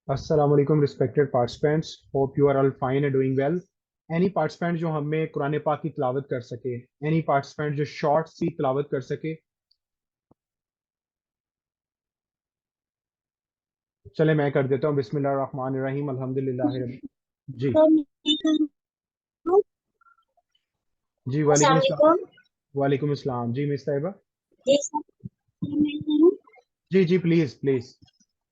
Assalamu alaikum respected participants. Hope you are all fine and doing well. Any participant जो हमें कुरान पाक की तिलावत कर सके, any participant जो शॉर्ट सी तिलावत कर सके, चले मैं कर देता हूँ। बिस्मिल्लाहिर्रहमानिर्रहीम अल्हम्दुलिल्लाह जी। जी वालेकुम अस्सलाम। अस्सलामुअलैकुम। वालेकुम अस्सलाम जी मिस साहिबा। जी सर, मैं करूं? जी जी प्लीज प्लीज।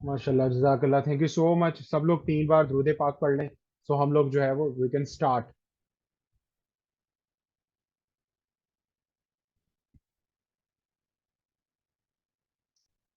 माशाल्लाह जज़ाकल्लाह, थैंक यू सो मच। सब लोग 3 बार दुरूद पाक पढ़ लें तो हम लोग जो है वो वी कैन स्टार्ट।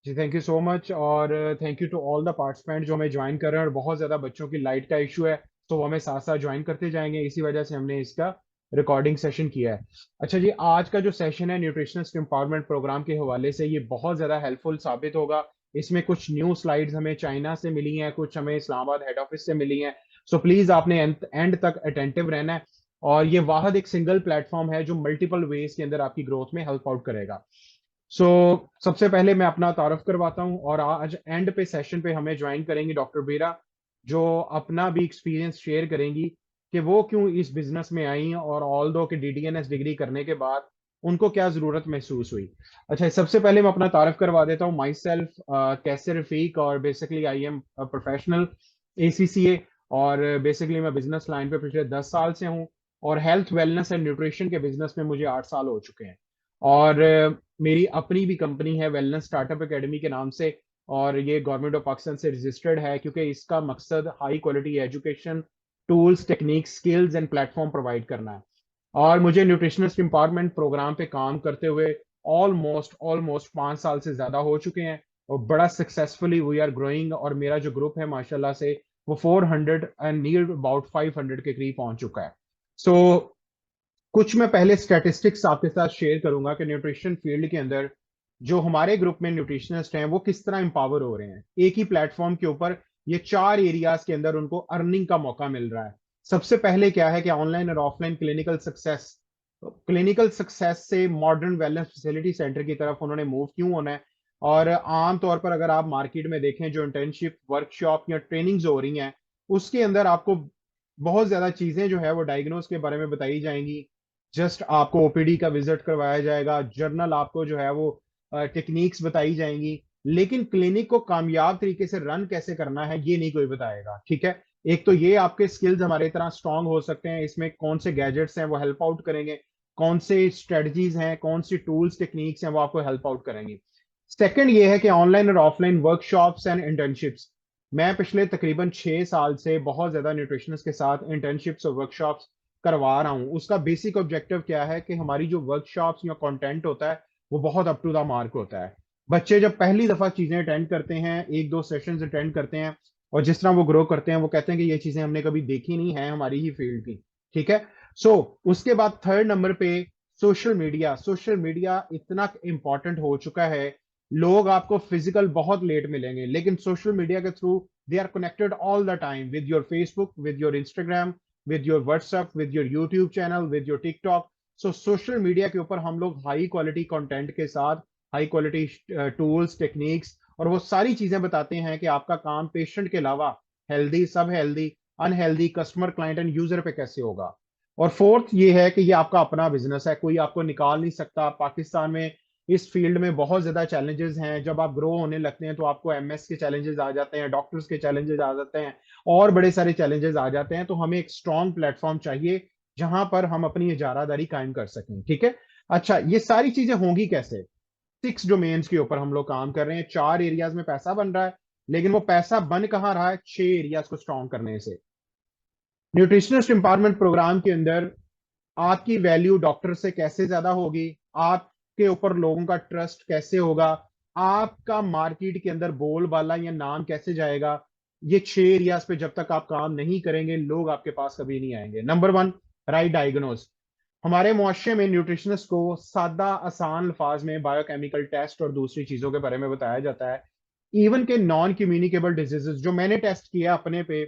जी थैंक यू सो मच और thank you to all the participant जो हमें ज्वाइन कर रहे हैं। और बहुत ज़्यादा बच्चों की लाइट का इशू है तो वो हमें साथ साथ ज्वाइन करते जाएंगे, इसी वजह से हमने इसका रिकॉर्डिंग सेशन किया है। अच्छा जी, आज का जो सेशन है न्यूट्रिशनिस्ट एम्पावरमेंट प्रोग्राम के हवाले से ये बहुत ज़्यादा हेल्पफुल साबित होगा। इसमें कुछ न्यू स्लाइड्स हमें चाइना से मिली हैं, कुछ हमें इस्लामाबाद हेड ऑफिस से मिली हैं। सो प्लीज़ आपने एंड तक अटेंटिव रहना है। और ये वाहद एक सिंगल प्लेटफॉर्म है जो मल्टीपल वेज के अंदर आपकी ग्रोथ में हेल्प आउट करेगा। सो सबसे पहले मैं अपना तारुफ करवाता हूं और आज एंड पे सेशन पे हमें ज्वाइन करेंगी डॉक्टर बीरा, जो अपना भी एक्सपीरियंस शेयर करेंगी कि वो क्यों इस बिजनेस में आई और ऑल दो के डीडीएनएस डिग्री करने के बाद उनको क्या जरूरत महसूस हुई। अच्छा, सबसे पहले मैं अपना तारुफ करवा देता हूँ। माई सेल्फ कैसे रफीक, और basically I am professional ACCA, और बेसिकली मैं बिजनेस लाइन पे पिछले 10 साल से हूँ। और हेल्थ वेलनेस एंड न्यूट्रिशन के बिजनेस में मुझे 8 साल हो चुके हैं। और मेरी अपनी भी कंपनी है वेलनेस स्टार्टअप एकेडमी के नाम से, और ये गवर्नमेंट ऑफ पाकिस्तान से रजिस्टर्ड है क्योंकि इसका मकसद high quality education, tools, technique, skills and platform provide करना है। और मुझे न्यूट्रिशनिस्ट एम्पावरमेंट प्रोग्राम पे काम करते हुए ऑलमोस्ट ऑलमोस्ट 5 साल से ज्यादा हो चुके हैं। और बड़ा सक्सेसफुली वी आर ग्रोइंग, और मेरा जो ग्रुप है माशाल्लाह से वो 400 एंड नियर अबाउट 500 के करीब पहुंच चुका है। सो कुछ मैं पहले स्टैटिस्टिक्स आपके साथ शेयर करूंगा कि न्यूट्रिशन फील्ड के अंदर जो हमारे ग्रुप में न्यूट्रिशनिस्ट हैं वो किस तरह इंपावर हो रहे हैं। एक ही प्लेटफॉर्म के ऊपर ये 4 एरियाज के अंदर उनको अर्निंग का मौका मिल रहा है। सबसे पहले क्या है कि ऑनलाइन और ऑफलाइन क्लिनिकल सक्सेस से मॉडर्न वेलनेस फैसिलिटी सेंटर की तरफ उन्होंने मूव क्यों होना है। और आमतौर पर अगर आप मार्केट में देखें जो इंटर्नशिप, वर्कशॉप या ट्रेनिंग्स हो रही हैं उसके अंदर आपको बहुत ज्यादा चीजें जो है वो डायग्नोज के बारे में बताई जाएंगी। जस्ट आपको ओपीडी का विजिट करवाया जाएगा, जर्नल आपको जो है वो टेक्निक्स बताई जाएंगी, लेकिन क्लिनिक को कामयाब तरीके से रन कैसे करना है ये नहीं कोई बताएगा। ठीक है, एक तो ये आपके स्किल्स हमारे तरह स्ट्रांग हो सकते हैं, इसमें कौन से गैजेट्स हैं वो हेल्प आउट करेंगे, कौन से स्ट्रेटजीज हैं, कौन सी टूल्स टेक्निक्स हैं वो आपको हेल्प आउट करेंगी। सेकंड ये है कि ऑनलाइन और ऑफलाइन वर्कशॉप्स एंड इंटर्नशिप्स। मैं पिछले तकरीबन 6 साल से बहुत ज्यादा न्यूट्रिशनिस्ट के साथ इंटर्नशिप्स और वर्कशॉप्स करवा रहा हूँ। उसका बेसिक ऑब्जेक्टिव क्या है कि हमारी जो वर्कशॉप्स या कंटेंट होता है वो बहुत अप टू द मार्क होता है। बच्चे जब पहली दफा चीजें अटेंड करते हैं, 1-2 सेशंस अटेंड करते हैं, और जिस तरह वो ग्रो करते हैं वो कहते हैं कि ये चीजें हमने कभी देखी नहीं है हमारी ही फील्ड की। ठीक है। सो उसके बाद थर्ड नंबर पे सोशल मीडिया इतना इंपॉर्टेंट हो चुका है। लोग आपको फिजिकल बहुत लेट मिलेंगे, लेकिन सोशल मीडिया के through they are connected all the time with your Facebook, with your Instagram, with your WhatsApp, with your YouTube channel, with your TikTok। So social media के ऊपर हम लोग हाई क्वालिटी कंटेंट के साथ high quality tools, techniques और वो सारी चीजें बताते हैं कि आपका काम पेशेंट के अलावा हेल्दी, सब healthy, unhealthy customer, client and user पे कैसे होगा। और फोर्थ ये है कि ये आपका अपना बिजनेस है, कोई आपको निकाल नहीं सकता। पाकिस्तान में इस फील्ड में बहुत ज्यादा चैलेंजेस हैं। जब आप ग्रो होने लगते हैं तो आपको एमएस के चैलेंजेस आ जाते हैं, डॉक्टर्स के चैलेंजेस आ जाते हैं, और बड़े सारे चैलेंजेस आ जाते हैं। तो हमें एक स्ट्रॉन्ग प्लेटफॉर्म चाहिए जहां पर हम अपनी इजारादारी कायम कर सकें। ठीक है। अच्छा, ये सारी चीजें होंगी कैसे? 6 डोमेन्स के ऊपर हम लोग काम कर रहे हैं। 4 एरियाज में पैसा बन रहा है, लेकिन वो पैसा बन कहाँ रहा है? 6 एरियाज को स्ट्रॉन्ग करने से। न्यूट्रिशनिस्ट एम्पावरमेंट प्रोग्राम के अंदर आपकी वैल्यू डॉक्टर से कैसे ज्यादा होगी, आपके ऊपर लोगों का ट्रस्ट कैसे होगा, आपका मार्केट के अंदर बोलबाला या नाम कैसे जाएगा। ये 6 एरियाज पे जब तक आप काम नहीं करेंगे, लोग आपके पास कभी नहीं आएंगे। Number 1, right diagnose. हमारे मुआशरे में न्यूट्रिशनिस्ट को सादा आसान अल्फाज में बायोकेमिकल टेस्ट और दूसरी चीजों के बारे में बताया जाता है। इवन के नॉन कम्युनिकेबल डिजीजेस जो मैंने टेस्ट किया अपने पे,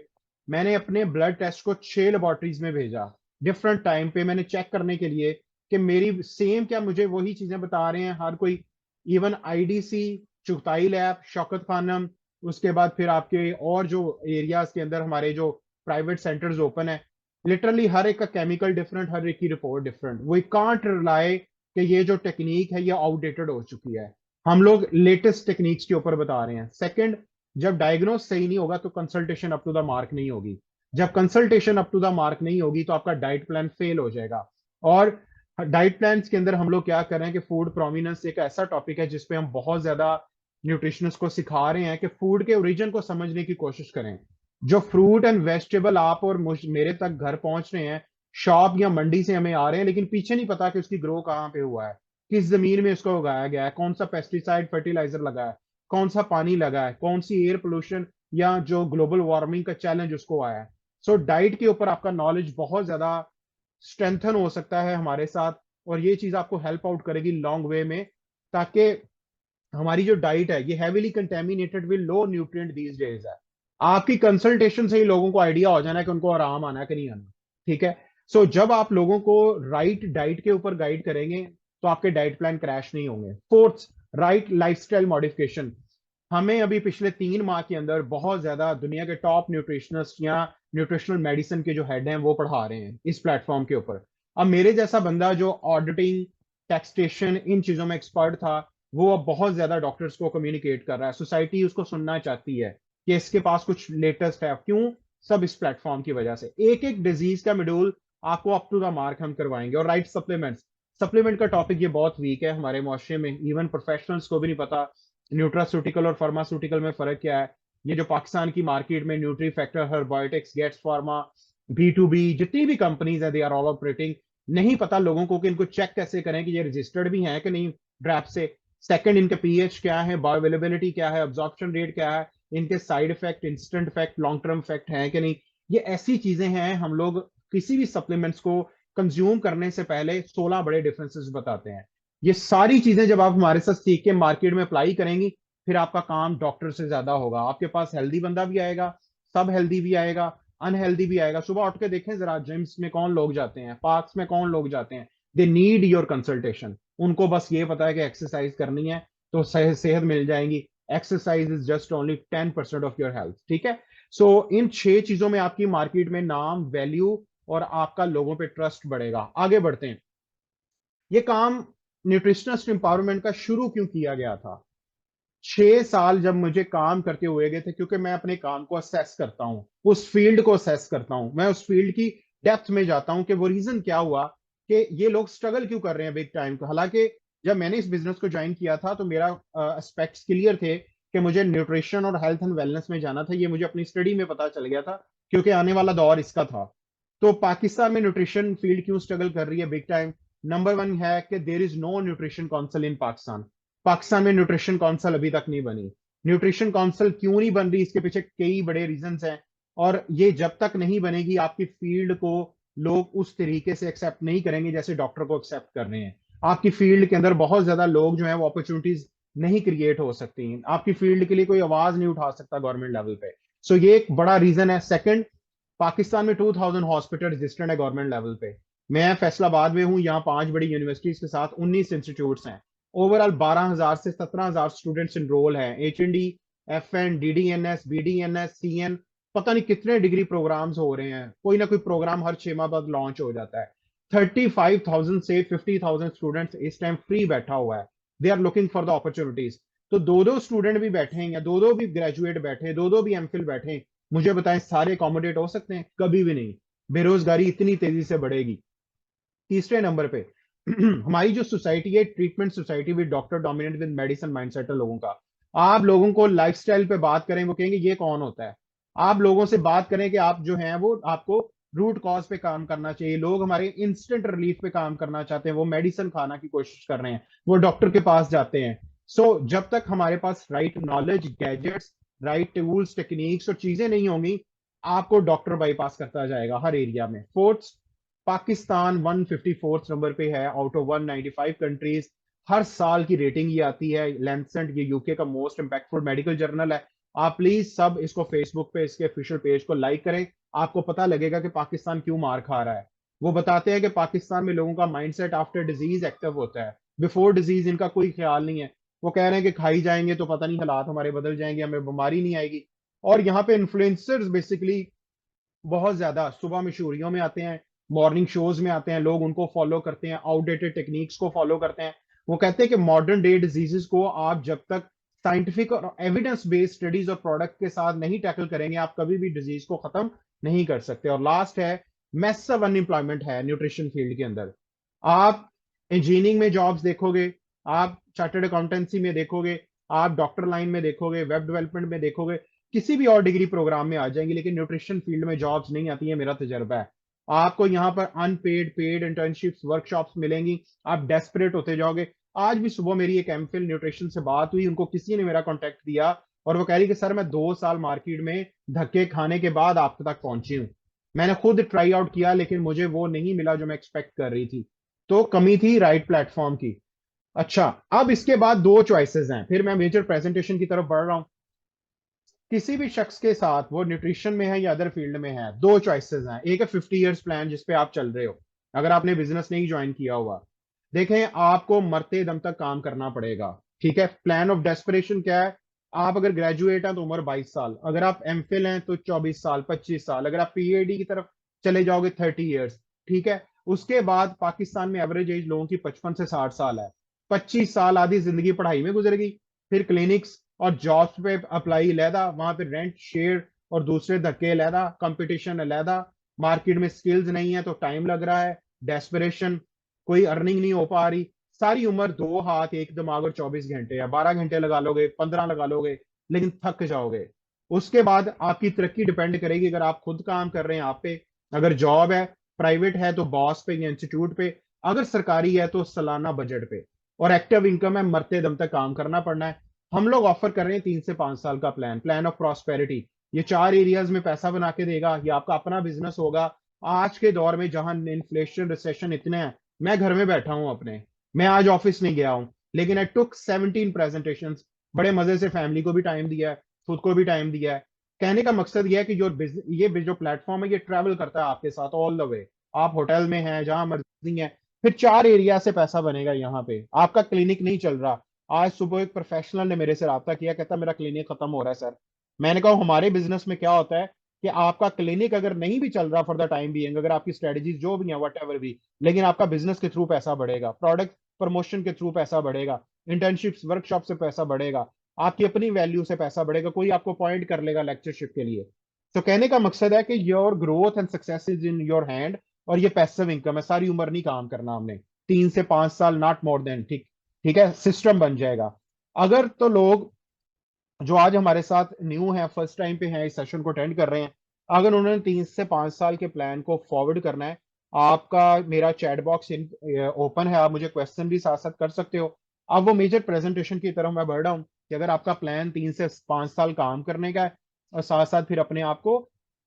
मैंने अपने ब्लड टेस्ट को 6 लेबोरेटरीज में भेजा डिफरेंट टाइम पे, मैंने चेक करने के लिए कि मेरी सेम क्या मुझे वही चीजें बता रहे हैं हर कोई। Even IDC, Chughtai lab, Shaukat Khanum, उसके बाद फिर आपके और जो एरियाज के अंदर हमारे जो प्राइवेट सेंटर्स ओपन है, लिटरली हर एक का केमिकल डिफरेंट, हर एक की report different. We can't rely कि ये जो टेक्निक है ये आउटडेटेड हो चुकी है। हम लोग लेटेस्ट टेक्निक्स के ऊपर बता रहे हैं। सेकंड, जब डायग्नोस सही नहीं होगा तो consultation up to the mark नहीं होगी। जब consultation up to the mark नहीं होगी तो आपका डाइट प्लान फेल हो जाएगा। और डाइट प्लान के अंदर हम लोग क्या कर रहे हैं कि फूड प्रोमिनेंस एक ऐसा टॉपिक है जिसपे हम बहुत ज्यादा न्यूट्रिशनिस्ट को सिखा रहे हैं कि फूड के ओरिजिन को समझने की कोशिश करें। जो फ्रूट एंड वेजिटेबल आप और मेरे तक घर पहुंच रहे हैं, शॉप या मंडी से हमें आ रहे हैं, लेकिन पीछे नहीं पता कि उसकी ग्रो कहाँ पे हुआ है, किस जमीन में उसको उगाया गया है, कौन सा पेस्टिसाइड फर्टिलाइजर लगा है, कौन सा पानी लगा है, कौन सी एयर पोल्यूशन या जो ग्लोबल वार्मिंग का चैलेंज उसको आया है। सो डाइट के ऊपर आपका नॉलेज बहुत ज्यादा स्ट्रेंथन हो सकता है हमारे साथ, और ये चीज आपको हेल्प आउट करेगी लॉन्ग वे में। ताकि हमारी जो डाइट है ये heavily contaminated with low nutrient these days है। आपकी कंसल्टेशन से ही लोगों को आइडिया हो जाना है कि उनको आराम आना है कि नहीं आना। ठीक है। सो जब आप लोगों को राइट डाइट के ऊपर गाइड करेंगे तो आपके डाइट प्लान क्रैश नहीं होंगे। Fourth, right lifestyle modification. हमें अभी पिछले 3 माह के अंदर बहुत ज्यादा दुनिया के टॉप न्यूट्रिशनिस्ट या न्यूट्रिशनल मेडिसिन के जो हेड हैं वो पढ़ा रहे हैं इस प्लेटफॉर्म के ऊपर। अब मेरे जैसा बंदा जो ऑडिटिंग, टैक्सेशन, इन चीजों में एक्सपर्ट था, वो अब बहुत ज्यादा डॉक्टर्स को कम्युनिकेट कर रहा है। सोसाइटी उसको सुनना चाहती है कि इसके पास कुछ लेटेस्ट है। क्यों? सब इस प्लेटफॉर्म की वजह से। एक एक डिजीज का शेड्यूल आपको अप टू द मार्क हम करवाएंगे। और राइट सप्लीमेंट्स, सप्लीमेंट का टॉपिक ये बहुत वीक है हमारे मुआशरे में, इवन प्रोफेशनल्स को भी नहीं पता न्यूट्रास्यूटिकल और फार्मास्यूटिकल में फर्क क्या है। ये जो पाकिस्तान की मार्केट में Nutrifactor, Herbiotics, Getz pharma, B2B जितनी भी कंपनीज है, दे आर ऑल ऑपरेटिंग। नहीं पता लोगों को कि इनको चेक कैसे करें कि ये रजिस्टर्ड भी हैं कि नहीं ड्रैप से। सेकंड, इनके पीएच क्या है, बायोअवेलेबिलिटी क्या है, अब्जॉर्प्शन रेट क्या है, इनके side effect, instant effect, long term effect है कि नहीं। ये ऐसी चीजें हैं, हम लोग किसी भी सप्लीमेंट्स को कंज्यूम करने से पहले 16 बड़े डिफरेंसेस बताते हैं। ये सारी चीजें जब आप हमारे साथ सीख के मार्केट में अप्लाई करेंगी, फिर आपका काम डॉक्टर से ज्यादा होगा। आपके पास हेल्दी बंदा भी आएगा, सब हेल्दी भी आएगा, अनहेल्दी भी आएगा। सुबह उठ के देखें जरा, जिम्स में कौन लोग जाते हैं, पार्क्स में कौन लोग जाते हैं, दे नीड योर कंसल्टेशन। उनको बस ये पता है कि एक्सरसाइज करनी है तो सेहत मिल जाएगी। Exercise is just only 10% of your health. ठीक है। सो इन 6 चीजों में आपकी मार्केट में नाम, वैल्यू और आपका लोगों पे ट्रस्ट बढ़ेगा। आगे बढ़ते हैं। ये काम न्यूट्रिशनिस्ट एम्पावरमेंट का शुरू क्यों किया गया था? 6 साल जब मुझे काम करते हुए गए थे, क्योंकि मैं अपने काम को असेस करता हूं, उस फील्ड को असेस करता हूं, मैं उस फील्ड की डेप्थ में जाता हूं कि वो रीजन क्या हुआ कि ये लोग स्ट्रगल क्यों कर रहे हैं बिग टाइम को। हालांकि जब मैंने इस बिजनेस को ज्वाइन किया था तो मेरा एस्पेक्ट्स क्लियर थे कि मुझे न्यूट्रिशन और हेल्थ एंड वेलनेस में जाना था। ये मुझे अपनी स्टडी में पता चल गया था, क्योंकि आने वाला दौर इसका था। तो पाकिस्तान में न्यूट्रिशन फील्ड क्यों स्ट्रगल कर रही है बिग टाइम? नंबर 1 है कि there is no nutrition council in Pakistan. Pakistan में न्यूट्रिशन काउंसिल अभी तक नहीं बनी। न्यूट्रिशन काउंसिल क्यों नहीं बन रही, इसके पीछे कई बड़े रीजंस हैं। और ये जब तक नहीं बनेगी, आपकी फील्ड को लोग उस तरीके से एक्सेप्ट नहीं करेंगे जैसे डॉक्टर को एक्सेप्ट कर रहे हैं। आपकी फील्ड के अंदर बहुत ज्यादा लोग जो है वो अपॉर्चुनिटीज नहीं क्रिएट हो सकती हैं। आपकी फील्ड के लिए कोई आवाज नहीं उठा सकता गवर्नमेंट लेवल पे। सो ये एक बड़ा रीजन है। सेकंड, पाकिस्तान में 2000 हॉस्पिटल रजिस्टर्ड है गवर्नमेंट लेवल पे। मैं फैसलाबाद में हूँ, यहाँ 5 बड़ी यूनिवर्सिटीज के साथ 19 इंस्टीट्यूट्स हैं। ओवरऑल 12,000 से 17,000 स्टूडेंट्स इनरोल हैं। HND, FN, DDNS, BDNS, CN, पता नहीं कितने डिग्री प्रोग्राम्स हो रहे हैं। कोई ना कोई प्रोग्राम हर 6 माह बाद लॉन्च हो जाता है। 35,000 से 50,000 स्टूडेंट्स इस टाइम फ्री बैठा हुआ है। They are looking for the opportunities. तो दो दो स्टूडेंट भी बैठे हैं, या दो दो भी ग्रेजुएट बैठे हैं, दो दो भी MPhil बैठे हैं, मुझे बताएं सारे अकोमोडेट हो सकते हैं? कभी भी नहीं। बेरोजगारी इतनी तेजी से बढ़ेगी। तीसरे नंबर पे हमारी जो सोसाइटी है, treatment society with doctor dominate with medicine mindset है लोगों का। आप लोगों को लाइफस्टाइल पे बात करें, वो कहेंगे ये कौन होता है। आप लोगों से बात करें कि आप जो हैं वो आपको रूट कॉज पे काम करना चाहिए, लोग हमारे इंस्टेंट रिलीफ पे काम करना चाहते हैं, वो मेडिसिन खाना की कोशिश कर रहे हैं, वो डॉक्टर के पास जाते हैं। जब तक हमारे पास right knowledge, gadgets, right tools, techniques और चीजें नहीं होंगी, आपको डॉक्टर बाईपास करता जाएगा हर एरिया में। फोर्थ, पाकिस्तान 154 नंबर पे है आउट ऑफ 195 कंट्रीज। हर साल की रेटिंग ये आती है, लैंसेट, ये यूके का मोस्ट इंपैक्टफुल मेडिकल जर्नल है। आप प्लीज सब इसको फेसबुक पे इसके ऑफिशियल पेज को लाइक करें, आपको पता लगेगा कि पाकिस्तान क्यों मार खा रहा है। वो बताते हैं कि पाकिस्तान में लोगों का माइंडसेट आफ्टर डिजीज एक्टिव होता है, बिफोर डिजीज इनका कोई ख्याल नहीं है। वो कह रहे हैं कि खाई जाएंगे तो पता नहीं हालात हमारे बदल जाएंगे, हमें बीमारी नहीं आएगी। और यहाँ पे इन्फ्लुएंसर्स बेसिकली बहुत ज्यादा सुबह मशहूरियों में आते हैं, मॉर्निंग शोज में आते हैं, लोग उनको फॉलो करते हैं, आउटडेटेड टेक्निक्स को फॉलो करते हैं। वो कहते हैं कि मॉडर्न डे डिजीजेस को आप जब तक साइंटिफिक और एविडेंस बेस्ड स्टडीज और प्रोडक्ट के साथ नहीं टैकल करेंगे, आप कभी भी डिजीज को खत्म नहीं कर सकते। और लास्ट है, मैसिव अनएम्प्लॉयमेंट है न्यूट्रिशन फील्ड के अंदर। आप इंजीनियरिंग में जॉब्स देखोगे, आप चार्टर्ड अकाउंटेंसी में देखोगे, आप डॉक्टर लाइन में देखोगे, वेब डेवलपमेंट में देखोगे, किसी भी और डिग्री प्रोग्राम में आ जाएंगी, लेकिन न्यूट्रिशन फील्ड में जॉब्स नहीं आती है, मेरा तजर्बा है। आपको यहाँ पर अनपेड, पेड इंटर्नशिप्स, वर्कशॉप्स मिलेंगी, आप डेस्परेट होते जाओगे। आज भी सुबह मेरी एक एमफिल न्यूट्रिशन से बात हुई, उनको किसी ने मेरा कॉन्टेक्ट दिया और वो कह रही कि सर मैं 2 साल मार्केट में धक्के खाने के बाद आप तक पहुंची हूँ। मैंने खुद ट्राई आउट किया लेकिन मुझे वो नहीं मिला जो मैं एक्सपेक्ट कर रही थी। तो कमी थी राइट प्लेटफॉर्म की। अच्छा, अब इसके बाद दो चॉइसेस हैं, फिर मैं मेजर प्रेजेंटेशन की तरफ बढ़ रहा हूं। किसी भी शख्स के साथ, वो न्यूट्रिशन में है या अदर फील्ड में है, दो चॉइसेस हैं। एक है 50 ईयर्स प्लान जिसपे आप चल रहे हो, अगर आपने बिजनेस नहीं ज्वाइन किया हुआ। देखें, आपको मरते दम तक काम करना पड़ेगा, ठीक है। प्लान ऑफ डेस्परेशन क्या है? आप अगर ग्रेजुएट हैं तो उम्र 22 साल, अगर आप एमफिल हैं तो 24 साल, 25 साल, अगर आप पीएडी की तरफ चले जाओगे 30 ईयर्स, ठीक है। उसके बाद पाकिस्तान में एवरेज एज लोगों की 55 से 60 साल है। 25 साल आधी जिंदगी पढ़ाई में गुजर गई, फिर क्लिनिक्स और जॉब्स पे अप्लाई अलहदा, वहां पे रेंट शेयर और दूसरे धक्के अलहदा, कंपटीशन अलहदा, मार्केट में स्किल्स नहीं है तो टाइम लग रहा है, डेस्परेशन, कोई अर्निंग नहीं हो पा रही। सारी उम्र दो हाथ एक दिमाग और 24 घंटे, या 12 घंटे लगा लोगे, 15 लगा लोगे, लेकिन थक जाओगे। उसके बाद आपकी तरक्की डिपेंड करेगी, अगर आप खुद काम कर रहे हैं आप पे, अगर जॉब है प्राइवेट है तो बॉस पे या इंस्टीट्यूट पे, अगर सरकारी है तो सालाना बजट पे, और एक्टिव इनकम है, मरते दम तक काम करना पड़ना है। हम लोग ऑफर कर रहे हैं 3 से 5 साल का प्लान, प्लान ऑफ प्रॉस्पेरिटी। ये 4 एरियाज में पैसा बना के देगा, ये आपका अपना बिजनेस होगा। आज के दौर में जहां इन्फ्लेशन, रिसेशन इतने हैं, मैं घर में बैठा हूं अपने, मैं आज ऑफिस नहीं गया हूं, लेकिन आई टुक 17 प्रेजेंटेशन, बड़े मजे से फैमिली को भी टाइम दिया है, खुद को भी टाइम दिया है। कहने का मकसद यह है कि ये जो प्लेटफॉर्म है ये ट्रैवल करता है आपके साथ ऑल द वे। आप होटल में हैं, जहां मर्जी है, फिर 4 एरिया से पैसा बनेगा। यहाँ पे आपका क्लिनिक नहीं चल रहा। आज सुबह एक प्रोफेशनल ने मेरे से रब्ता किया, कहता मेरा क्लिनिक खत्म हो रहा है सर। मैंने कहा हमारे बिजनेस में क्या होता है कि आपका क्लिनिक अगर नहीं भी चल रहा फॉर द टाइम बीइंग, अगर आपकी स्ट्रेटजीज जो भी है वट एवर भी, लेकिन आपका बिजनेस के थ्रू पैसा बढ़ेगा, प्रोडक्ट प्रमोशन के थ्रू पैसा बढ़ेगा, इंटर्नशिप्स वर्कशॉप से पैसा बढ़ेगा, आपकी अपनी वैल्यू से पैसा बढ़ेगा, कोई आपको पॉइंट कर लेगा लेक्चरशिप के लिए। तो कहने का मकसद है कि your growth and success is in your hand, और ये पैसिव इनकम है। सारी उम्र नहीं काम करना हमने, 3 से 5 साल, नॉट मोर देन, ठीक, ठीक है, सिस्टम बन जाएगा। अगर तो लोग जो आज हमारे साथ न्यू हैं, फर्स्ट टाइम पे हैं, इस सेशन को अटेंड कर रहे हैं, अगर उन्होंने 3 से 5 साल के प्लान को फॉरवर्ड करना है, आपका मेरा चैट बॉक्स ओपन है, आप मुझे क्वेश्चन भी साथ साथ कर सकते हो। अब वो मेजर प्रेजेंटेशन की तरफ मैं बढ़ रहा हूँ कि अगर आपका प्लान 3 से 5 साल काम करने का है और साथ साथ फिर अपने आप को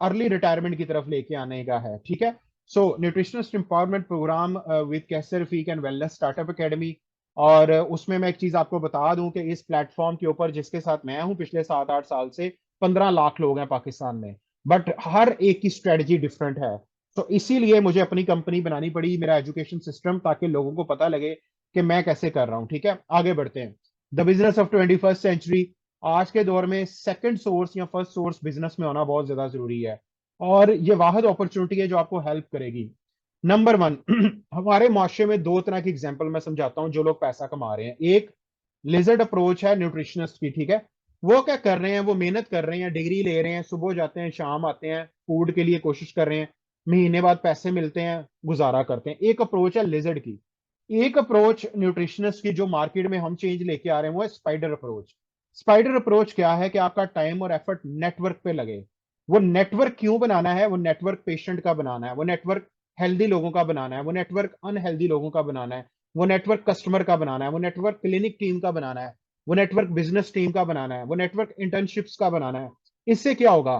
अर्ली रिटायरमेंट की तरफ लेके आने का है, ठीक है। So nutritionist empowerment program with Qaiser Rafiq and wellness startup academy. और उसमें मैं एक चीज आपको बता दूं कि इस प्लेटफॉर्म के ऊपर जिसके साथ मैं हूं पिछले 7-8 साल से, 15 लाख लोग हैं पाकिस्तान में, बट हर एक की स्ट्रेटजी डिफरेंट है। तो इसीलिए मुझे अपनी कंपनी बनानी पड़ी, मेरा एजुकेशन सिस्टम, ताकि लोगों को पता लगे कि मैं कैसे कर रहा हूं, ठीक है। आगे बढ़ते हैं। The business of 21st century. आज के दौर में सेकंड सोर्स या फर्स्ट सोर्स बिजनेस में होना बहुत ज्यादा जरूरी है, और ये वाहिद अपॉर्चुनिटी है जो आपको हेल्प करेगी। नंबर वन, हमारे माशरे में दो तरह की एग्जाम्पल मैं समझाता हूं जो लोग पैसा कमा रहे हैं। एक लिजर्ड अप्रोच है न्यूट्रिशनिस्ट की, ठीक है। वो क्या कर रहे हैं, वो मेहनत कर रहे हैं, डिग्री ले रहे हैं, सुबह जाते हैं शाम आते हैं, फूड के लिए कोशिश कर रहे हैं, महीने बाद पैसे मिलते हैं, गुजारा करते हैं। एक अप्रोच है लिजर्ड की। एक अप्रोच न्यूट्रिशनिस्ट की जो मार्केट में हम चेंज लेके आ रहे हैं वो है स्पाइडर अप्रोच। स्पाइडर अप्रोच क्या है कि आपका टाइम और एफर्ट नेटवर्क पे लगे। वो नेटवर्क क्यों बनाना है? वो नेटवर्क पेशेंट का बनाना है, वो नेटवर्क हेल्दी लोगों का बनाना है, वो नेटवर्क अनहेल्दी लोगों का बनाना है, वो नेटवर्क कस्टमर का बनाना है, वो नेटवर्क क्लिनिक टीम का बनाना है, वो नेटवर्क बिजनेस टीम का बनाना है, वो नेटवर्क इंटर्नशिप्स का बनाना है। इससे क्या होगा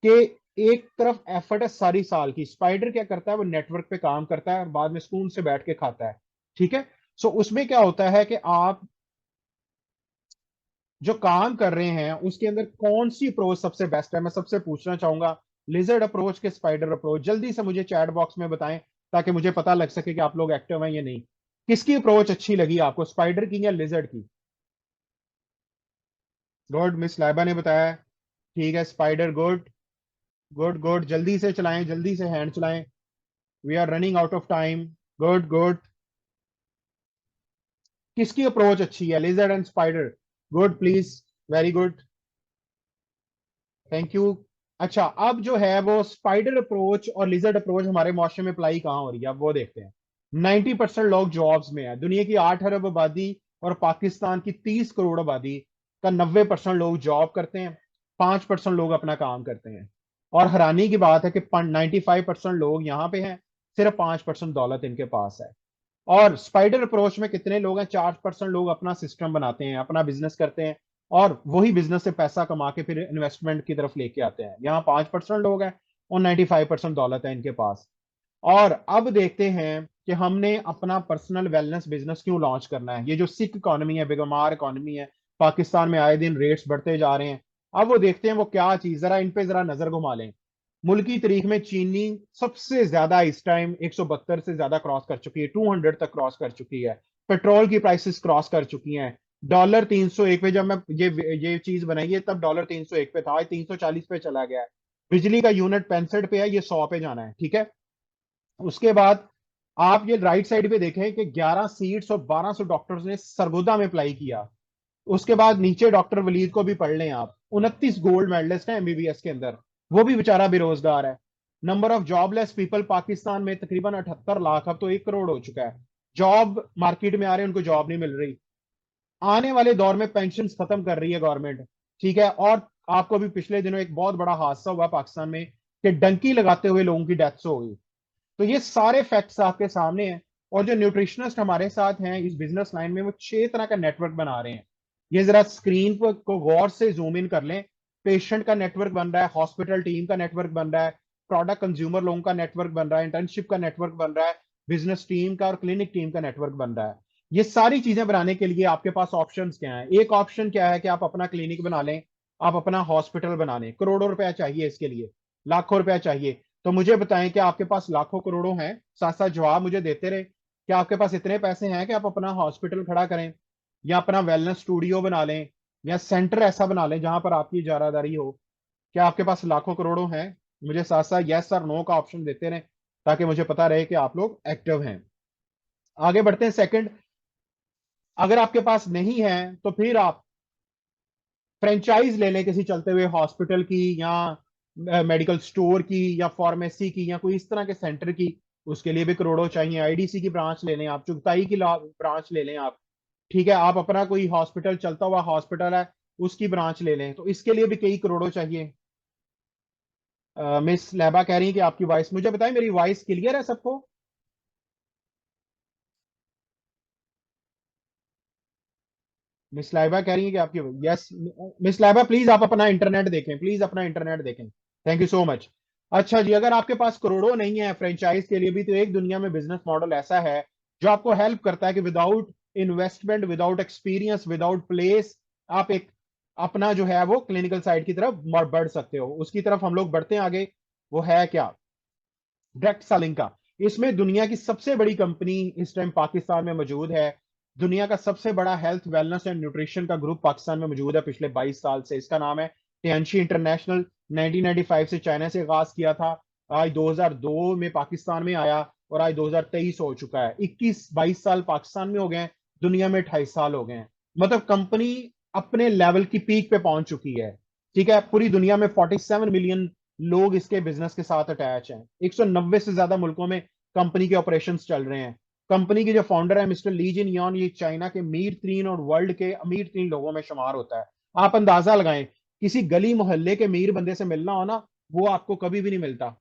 कि एक तरफ एफर्ट है सारी साल की, स्पाइडर क्या करता है, वो नेटवर्क पे काम करता है और बाद में सुकून से बैठ के खाता है। ठीक है। सो उसमें क्या होता है कि आप जो काम कर रहे हैं उसके अंदर कौन सी अप्रोच सबसे बेस्ट है, मैं सबसे पूछना चाहूंगा, लिजर्ड अप्रोच के स्पाइडर अप्रोच? जल्दी से मुझे चैट बॉक्स में बताएं ताकि मुझे पता लग सके कि आप लोग एक्टिव हैं या नहीं। किसकी अप्रोच अच्छी लगी आपको, स्पाइडर की या लिजर्ड की? गुड, मिस लाइबा ने बताया। ठीक है, स्पाइडर। गुड गुड गुड, जल्दी से चलाएं, जल्दी से हैंड चलाएं, we are running out of time. Good good. किसकी अप्रोच अच्छी है, lizard and spider? Good, please, very good, thank you. अच्छा, अब जो है वो स्पाइडर अप्रोच और लिजर्ड अप्रोच हमारे मुआशरे में अप्लाई कहाँ हो रही है, अब वो देखते हैं। 90% लोग जॉब्स में है, दुनिया की 8 अरब आबादी और पाकिस्तान की 30 करोड़ आबादी का 90% लोग जॉब करते हैं, 5% लोग अपना काम करते हैं। और हैरानी की बात है कि 95% लोग यहाँ पे हैं, सिर्फ 5% दौलत इनके पास है। और स्पाइडर अप्रोच में कितने लोग हैं? 4% लोग अपना सिस्टम बनाते हैं, अपना बिजनेस करते हैं और वही बिजनेस से पैसा कमा के फिर इन्वेस्टमेंट की तरफ लेके आते हैं। यहाँ 5% लोग हैं और 95% दौलत है इनके पास। और अब देखते हैं कि हमने अपना पर्सनल वेलनेस बिजनेस क्यों लॉन्च करना है। ये जो सिक इकोनॉमी है, बेगमार इकोनॉमी है, पाकिस्तान में आए दिन रेट्स बढ़ते जा रहे हैं। अब वो देखते हैं वो क्या चीज, जरा इन पे जरा नजर घुमा लें। मुल्क की तारीख में चीनी सबसे ज्यादा इस टाइम 172 से ज्यादा क्रॉस कर चुकी है, 200 तक क्रॉस कर चुकी है। पेट्रोल की प्राइसेस क्रॉस कर चुकी हैं। डॉलर 301 पे, जब मैं ये चीज बनाई है तब डॉलर 301 पे था, आज 340 पे चला गया है। बिजली का यूनिट 65 पे है, ये 100 पे जाना है। ठीक है। उसके बाद आप ये राइट साइड पे देखें कि 11 सीट्स और 1200 डॉक्टर्स ने सरगोदा में अप्लाई किया। उसके बाद नीचे डॉक्टर वलीद को भी पढ़ लें आप, 29 गोल्ड मेडलिस्ट हैं एमबीबीएस के अंदर, वो भी बेचारा बेरोजगार है। Number of jobless people Pakistan में तकरीबन 78 लाख, अब तो 1 करोड़ हो चुका है। जॉब मार्केट में आ रहे हैं, उनको जॉब नहीं मिल रही। आने वाले दौर में पेंशन खत्म कर रही है गवर्नमेंट। ठीक है। और आपको भी पिछले दिनों एक बहुत बड़ा हादसा हुआ पाकिस्तान में कि डंकी लगाते हुए लोगों की डेथ्स हो गई। तो ये सारे फैक्ट्स आपके सामने हैं। और जो न्यूट्रिशनिस्ट हमारे साथ हैं इस बिजनेस लाइन में, वो 6 तरह का नेटवर्क बना रहे हैं। ये जरा स्क्रीन पर को गौर से जूम इन कर लें। पेशेंट का नेटवर्क बन रहा है, हॉस्पिटल टीम का नेटवर्क बन रहा है, प्रोडक्ट कंज्यूमर लोगों का नेटवर्क बन रहा है, इंटर्नशिप का नेटवर्क बन रहा है, बिजनेस टीम का और क्लिनिक टीम का नेटवर्क बन रहा है। ये सारी चीजें बनाने के लिए आपके पास ऑप्शंस क्या हैं? एक ऑप्शन क्या है कि आप अपना क्लिनिक बना लें, आप अपना हॉस्पिटल बना लें। करोड़ों रुपया चाहिए इसके लिए, लाखों रुपया चाहिए। तो मुझे बताएं कि आपके पास लाखों करोड़ों हैं? साथ साथ जवाब मुझे देते रहे। क्या आपके पास इतने पैसे हैं कि आप अपना हॉस्पिटल खड़ा करें, या अपना वेलनेस स्टूडियो बना लें, या सेंटर ऐसा बना लें जहां पर आपकी इजारादारी हो? क्या आपके पास लाखों करोड़ों हैं? मुझे साथ साथ यस और नो का ऑप्शन देते रहें ताकि मुझे पता रहे कि आप लोग एक्टिव हैं। आगे बढ़ते हैं। सेकंड, अगर आपके पास नहीं है तो फिर आप फ्रेंचाइज ले लें किसी चलते हुए हॉस्पिटल की, या मेडिकल स्टोर की, या फार्मेसी की, या कोई इस तरह के सेंटर की। उसके लिए भी करोड़ों चाहिए। आईडीसी की ब्रांच ले लें आप, चुगताई की ब्रांच ले लें आप। ठीक है। आप अपना कोई हॉस्पिटल, चलता हुआ हॉस्पिटल है, उसकी ब्रांच ले लें, तो इसके लिए भी कई करोड़ों चाहिए। मिस लैबा कह रही है कि आपकी वॉइस, मुझे बताएं मेरी वॉइस क्लियर है सबको? मिस लाइबा कह रही है कि आपकी, यस। मिस लाइबा प्लीज आप अपना इंटरनेट देखें, प्लीज अपना इंटरनेट देखें। Thank you so much. अच्छा जी, अगर आपके पास करोड़ों नहीं है फ्रेंचाइज के लिए भी, तो एक दुनिया में बिजनेस मॉडल ऐसा है जो आपको हेल्प करता है कि without investment, without experience, without place, आप एक अपना जो है वो क्लिनिकल साइड की तरफ बढ़ सकते हो। उसकी तरफ हम लोग बढ़ते हैं आगे। वो है क्या? डायरेक्ट सेलिंग का। इसमें दुनिया की सबसे बड़ी कंपनी इस टाइम पाकिस्तान में मौजूद है। दुनिया का सबसे बड़ा हेल्थ वेलनेस एंड न्यूट्रिशन का ग्रुप पाकिस्तान में मौजूद है पिछले 22 साल से। इसका नाम है टियांशी इंटरनेशनल। 1995 से चाइना से आगाज किया था, आज 2002 में पाकिस्तान में आया और आज 2023 हो चुका है। 21-22 साल पाकिस्तान में हो गए हैं, दुनिया में 28 साल हो गए हैं। मतलब कंपनी अपने लेवल की पीक पे पहुंच चुकी है। ठीक है। पूरी दुनिया में 47 मिलियन लोग इसके बिजनेस के साथ अटैच हैं। 190 से ज्यादा मुल्कों में कंपनी के ऑपरेशंस चल रहे हैं। कंपनी के जो फाउंडर है मिस्टर ली जिन यॉन, ये चाइना के अमीर तीन और वर्ल्ड के अमीर तीन लोगों में शुमार होता है। आप अंदाजा लगाएं, किसी गली मोहल्ले के अमीर बंदे से मिलना हो ना, वो आपको कभी भी नहीं मिलता।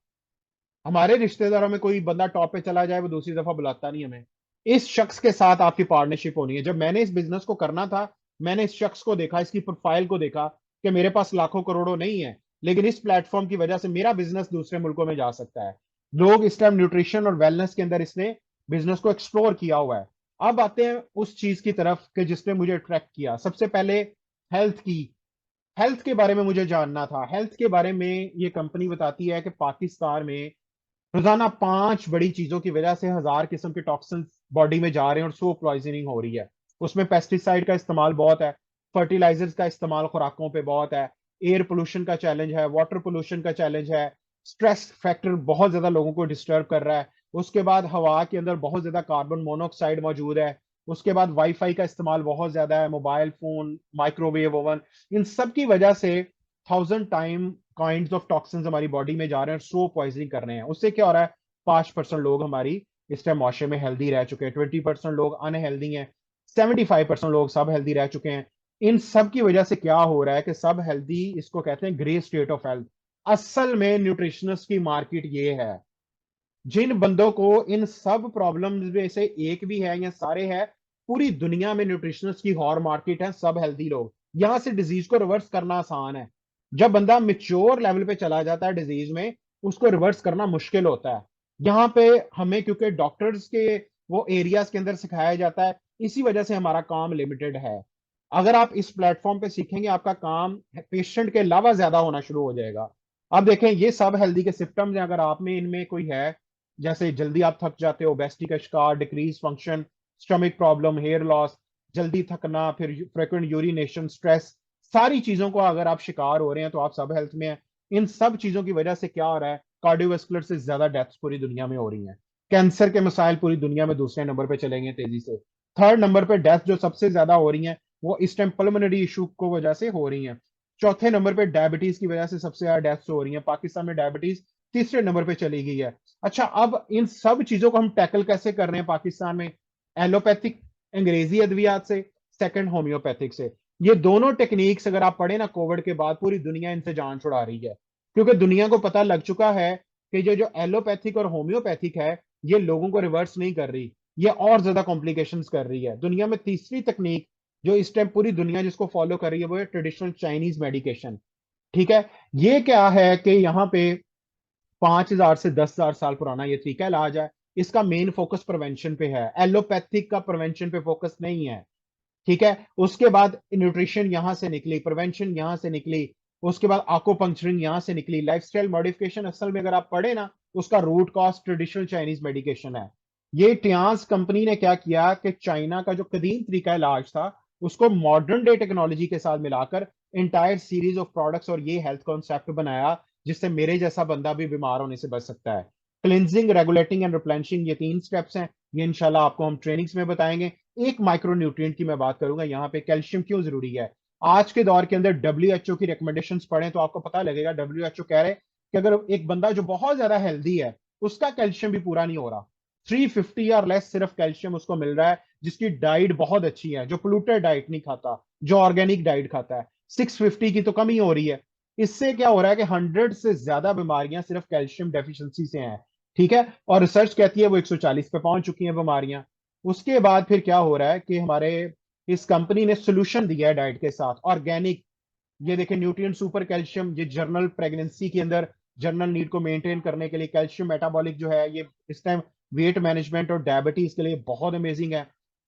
हमारे रिश्तेदारों में कोई बंदा टॉप पे चला जाए वो दूसरी दफा बुलाता नहीं हमें। इस शख्स के साथ आपकी पार्टनरशिप होनी है। जब मैंने इस बिजनेस को करना था, मैंने इस शख्स को देखा, इसकी प्रोफाइल को देखा कि मेरे पास लाखों करोड़ों नहीं है, लेकिन इस प्लेटफॉर्म की वजह से मेरा बिजनेस दूसरे मुल्कों में जा सकता है। लोग इस टाइम न्यूट्रिशन और वेलनेस के अंदर इसने बिजनेस को एक्सप्लोर किया हुआ है। अब आते हैं उस चीज की तरफ कि जिसने मुझे अट्रैक्ट किया। सबसे पहले हेल्थ की, हेल्थ के बारे में मुझे जानना था। हेल्थ के बारे में ये कंपनी बताती है कि पाकिस्तान में रोजाना 5 बड़ी चीजों की वजह से 1000 किस्म के टॉक्सिन बॉडी में जा रहे हैं और सो पॉइजनिंग हो रही है। उसमें पेस्टिसाइड का इस्तेमाल बहुत है, फर्टिलाइजर्स का इस्तेमाल खुराकों पे बहुत है, एयर पोल्यूशन का चैलेंज है, वाटर पोल्यूशन का चैलेंज है, स्ट्रेस फैक्टर बहुत ज्यादा लोगों को डिस्टर्ब कर रहा है। उसके बाद हवा के अंदर बहुत ज्यादा कार्बन मोनोऑक्साइड मौजूद है। उसके बाद वाईफाई का इस्तेमाल बहुत ज्यादा है, मोबाइल फोन, माइक्रोवेव ओवन, इन सब की वजह से 1000 काइंड ऑफ टॉक्सिन्स हमारी बॉडी में जा रहे हैं, स्लो पॉइजनिंग कर रहे हैं। उससे क्या हो रहा है, 5% लोग हमारी इस टाइम माशरे में हेल्दी रह चुके हैं, 20% लोग अनहेल्दी हैं, 75% लोग सब हेल्दी रह चुके हैं। इन सब की वजह से क्या हो रहा है कि सब हेल्दी, इसको कहते हैं ग्रे स्टेट ऑफ हेल्थ। असल में न्यूट्रिशनिस्ट की मार्केट ये है। जिन बंदों को इन सब प्रॉब्लम्स में से एक भी है या सारे है, पूरी दुनिया में न्यूट्रिशनिस्ट की हॉर मार्केट है, सब हेल्दी लोग। यहां से डिजीज को रिवर्स करना आसान है। जब बंदा मिच्योर लेवल पे चला जाता है डिजीज में, उसको रिवर्स करना मुश्किल होता है। यहाँ पे हमें क्योंकि डॉक्टर्स के वो एरियाज के अंदर सिखाया जाता है, इसी वजह से हमारा काम लिमिटेड है। अगर आप इस प्लेटफॉर्म पे सीखेंगे, आपका काम पेशेंट के अलावा ज्यादा होना शुरू हो जाएगा। अब देखें, ये सब हेल्दी के सिम्टम्स हैं। अगर आप में इनमें कोई है, जैसे जल्दी आप थक जाते हो, ओबेसिटी का शिकार, decrease function, stomach problem, hair loss, जल्दी थकना, फिर फ्रिक्वेंट यूरिनेशन, स्ट्रेस, सारी चीजों को अगर आप शिकार हो रहे हैं तो आप सब हेल्थ में हैं। इन सब चीजों की वजह से क्या हो रहा है, कार्डियोवास्कुलर से ज्यादा डेथ्स पूरी दुनिया में हो रही हैं। कैंसर के मसाइल पूरी दुनिया में दूसरे नंबर पे चलेंगे तेजी से। थर्ड नंबर पे डेथ जो सबसे ज्यादा हो रही है, वो इस टाइम पल्मोनरी इशू को वजह से हो रही है। चौथे नंबर पे डायबिटीज की वजह से सबसे ज्यादा डेथ्स हो रही है। पाकिस्तान में डायबिटीज तीसरे नंबर पे चली गई है। अच्छा, अब इन सब चीजों को हम टैकल कैसे कर रहे हैं पाकिस्तान में? एलोपैथिक, अंग्रेजी अद्वियात से, सेकंड होम्योपैथिक से। ये दोनों टेक्निक्स अगर आप पढ़े ना, कोविड के बाद पूरी दुनिया इनसे जान छुड़ा रही है। क्योंकि दुनिया को पता लग चुका है कि जो जो एलोपैथिक और होम्योपैथिक है, ये लोगों को रिवर्स नहीं कर रही, ये और ज्यादा कॉम्प्लिकेशंस कर रही है। दुनिया में तीसरी तकनीक जो इस टाइम पूरी दुनिया जिसको फॉलो कर रही है, वो है ट्रेडिशनल चाइनीज मेडिकेशन। ठीक है, ये क्या है कि यहाँ पे 5000 से 10,000 साल पुराना ये तरीका इलाज है। इसका मेन फोकस प्रिवेंशन पे है, एलोपैथिक का प्रिवेंशन पे फोकस नहीं है। ठीक है, उसके बाद न्यूट्रिशन यहां से निकली, प्रिवेंशन यहां से निकली, उसके बाद आकोपंक्चरिंग यहां से निकली, लाइफस्टाइल मॉडिफिकेशन असल में अगर आप पढ़े ना, उसका root cause traditional Chinese medication है। ये टियास कंपनी ने क्या किया कि चाइना का जो कदीम तरीका इलाज था, उसको मॉडर्न डे टेक्नोलॉजी के साथ मिलाकर इंटायर सीरीज ऑफ प्रोडक्ट्स और ये हेल्थ कॉन्सेप्ट बनाया, जिससे मेरे जैसा बंदा भी बीमार होने से बच सकता है। क्लिनजिंग, रेगुलेटिंग एंड रिप्लेनिशिंग, ये 3 स्टेप्स हैं। ये इंशाल्लाह आपको हम ट्रेनिंग्स में बताएंगे। एक माइक्रो न्यूट्रिएंट की मैं बात करूंगा यहाँ पे, कैल्शियम क्यों जरूरी है। आज के दौर के अंदर डब्ल्यू की रिकमेंडेशंस पढ़ें तो आपको पता लगेगा, डब्ल्यू कह रहे हैं कि अगर एक बंदा जो बहुत ज्यादा हेल्दी है, उसका कैल्शियम भी पूरा नहीं हो रहा, 350 या लेस सिर्फ कैल्शियम उसको मिल रहा है, जिसकी डाइट बहुत अच्छी है, जो पोल्यूटेड डाइट नहीं खाता, जो ऑर्गेनिक डाइट खाता है। 650 की तो कमी हो रही है। इससे क्या हो रहा है कि 100 से ज्यादा बीमारियां सिर्फ कैल्शियम डेफिशिएंसी से हैं। ठीक है, और रिसर्च कहती है वो 140 पे पहुंच चुकी हैं बीमारियां। उसके बाद फिर क्या हो रहा है कि हमारे इस कंपनी ने सोल्यूशन दिया है डाइट के साथ, ऑर्गेनिक। ये देखें, न्यूट्रिएंट सुपर कैल्शियम, ये जर्नल प्रेगनेंसी के अंदर जर्नल नीड को मेंटेन करने के लिए, कैल्शियम मेटाबॉलिक जो है, ये इस टाइम वेट मैनेजमेंट और डायबिटीज के लिए बहुत अमेजिंग है।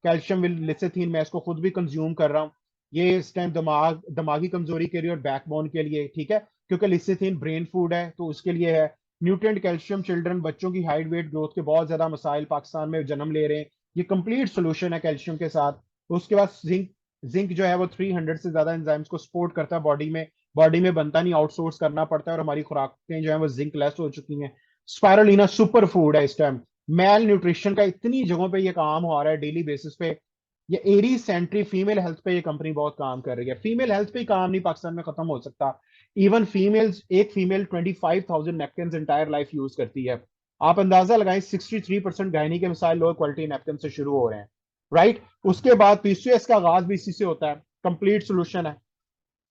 कैल्शियम विद लिसिथिन, मैं इसको खुद भी कंज्यूम कर रहा हूँ। ये इस टाइम दिमागी कमजोरी के लिए और बैकबोन के लिए, ठीक है, क्योंकि लिसिथिन ब्रेन फूड है तो उसके लिए है। न्यूट्रिएंट कैल्शियम, चिल्ड्रन, बच्चों की हाइट वेट ग्रोथ के बहुत ज्यादा मसाइल पाकिस्तान में जन्म ले रहे हैं, ये कंप्लीट सोल्यूशन है कैल्शियम के साथ। उसके बाद जिंक, जिंक जो है वो 300 से ज्यादा एंजाइम्स को सपोर्ट करता है बॉडी में। बॉडी में बनता नहीं, आउटसोर्स करना पड़ता है, और हमारी खुराकें जो है वो जिंक लेस हो चुकी हैं। स्पायरुलिना सुपर फूड है इस टाइम। मेल न्यूट्रिशन का इतनी जगहों पे ये काम हो रहा है डेली बेसिस पे। ये एरी सेंट्री फीमेल हेल्थ पे ये कंपनी बहुत काम कर रही है। फीमेल हेल्थ पे ही काम नहीं पाकिस्तान में खत्म हो सकता। इवन फीमेल्स, एक female 25,000 napkin entire life use करती है। आप अंदाजा लगाएं, 63% गायनी के मिसाइल लोअर क्वालिटी नैपकिन से शुरू हो रहे हैं। राइट, उसके बाद पीसीओएस का आगाज भी इसी से होता है। कंप्लीट सोल्यूशन है।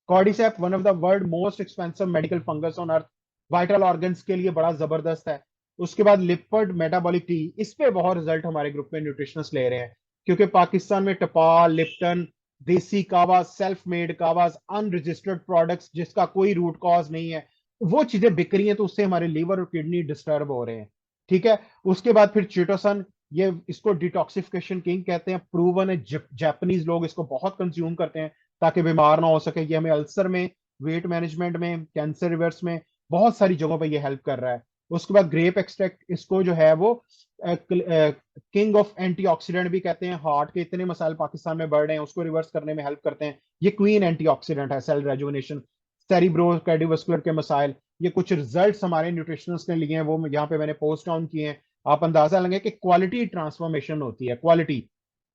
Cordyceps, one of the world most expensive medical fungus on earth, vital organs के लिए बड़ा जबरदस्त है। उसके बाद लिपर्ड मेटाबॉलिक टी, इस पे बहुत रिजल्ट हमारे ग्रुप में न्यूट्रिशनिस्ट ले रहे हैं, क्योंकि पाकिस्तान में टपाल, लिप्टन, देसी कावा, सेल्फ मेड कावाज, अनरजिस्टर्ड प्रोडक्ट्स जिसका कोई रूट कॉज नहीं है, वो चीजें बिक रही हैं, तो उससे हमारे लीवर और किडनी डिस्टर्ब हो रहे हैं। ठीक है। उसके बाद फिर चिटोसन, ये इसको डिटॉक्सिफिकेशन किंग कहते हैं, प्रूवन है। जापानीज लोग इसको बहुत कंज्यूम करते हैं ताकि बीमार ना हो सके। ये हमें अल्सर में, वेट मैनेजमेंट में, कैंसर रिवर्स में, बहुत सारी जगहों पे ये हेल्प कर रहा है। उसके बाद ग्रेप एक्सट्रैक्ट, इसको जो है वो किंग ऑफ एंटीऑक्सीडेंट भी कहते हैं। हार्ट के इतने मसाइल पाकिस्तान में बढ़ रहे हैं, उसको रिवर्स करने में हेल्प करते हैं। ये क्वीन एंटीऑक्सीडेंट है, सेल रेजुविनेशन, सेरिब्रो कार्डियोवास्कुलर के मसाइल। ये कुछ रिजल्ट्स हमारे न्यूट्रिशनिस्ट ने लिए हैं, वो यहाँ पे मैंने पोस्ट डाउन किए हैं। आप अंदाजा लगे कि क्वालिटी ट्रांसफॉर्मेशन होती है, क्वालिटी।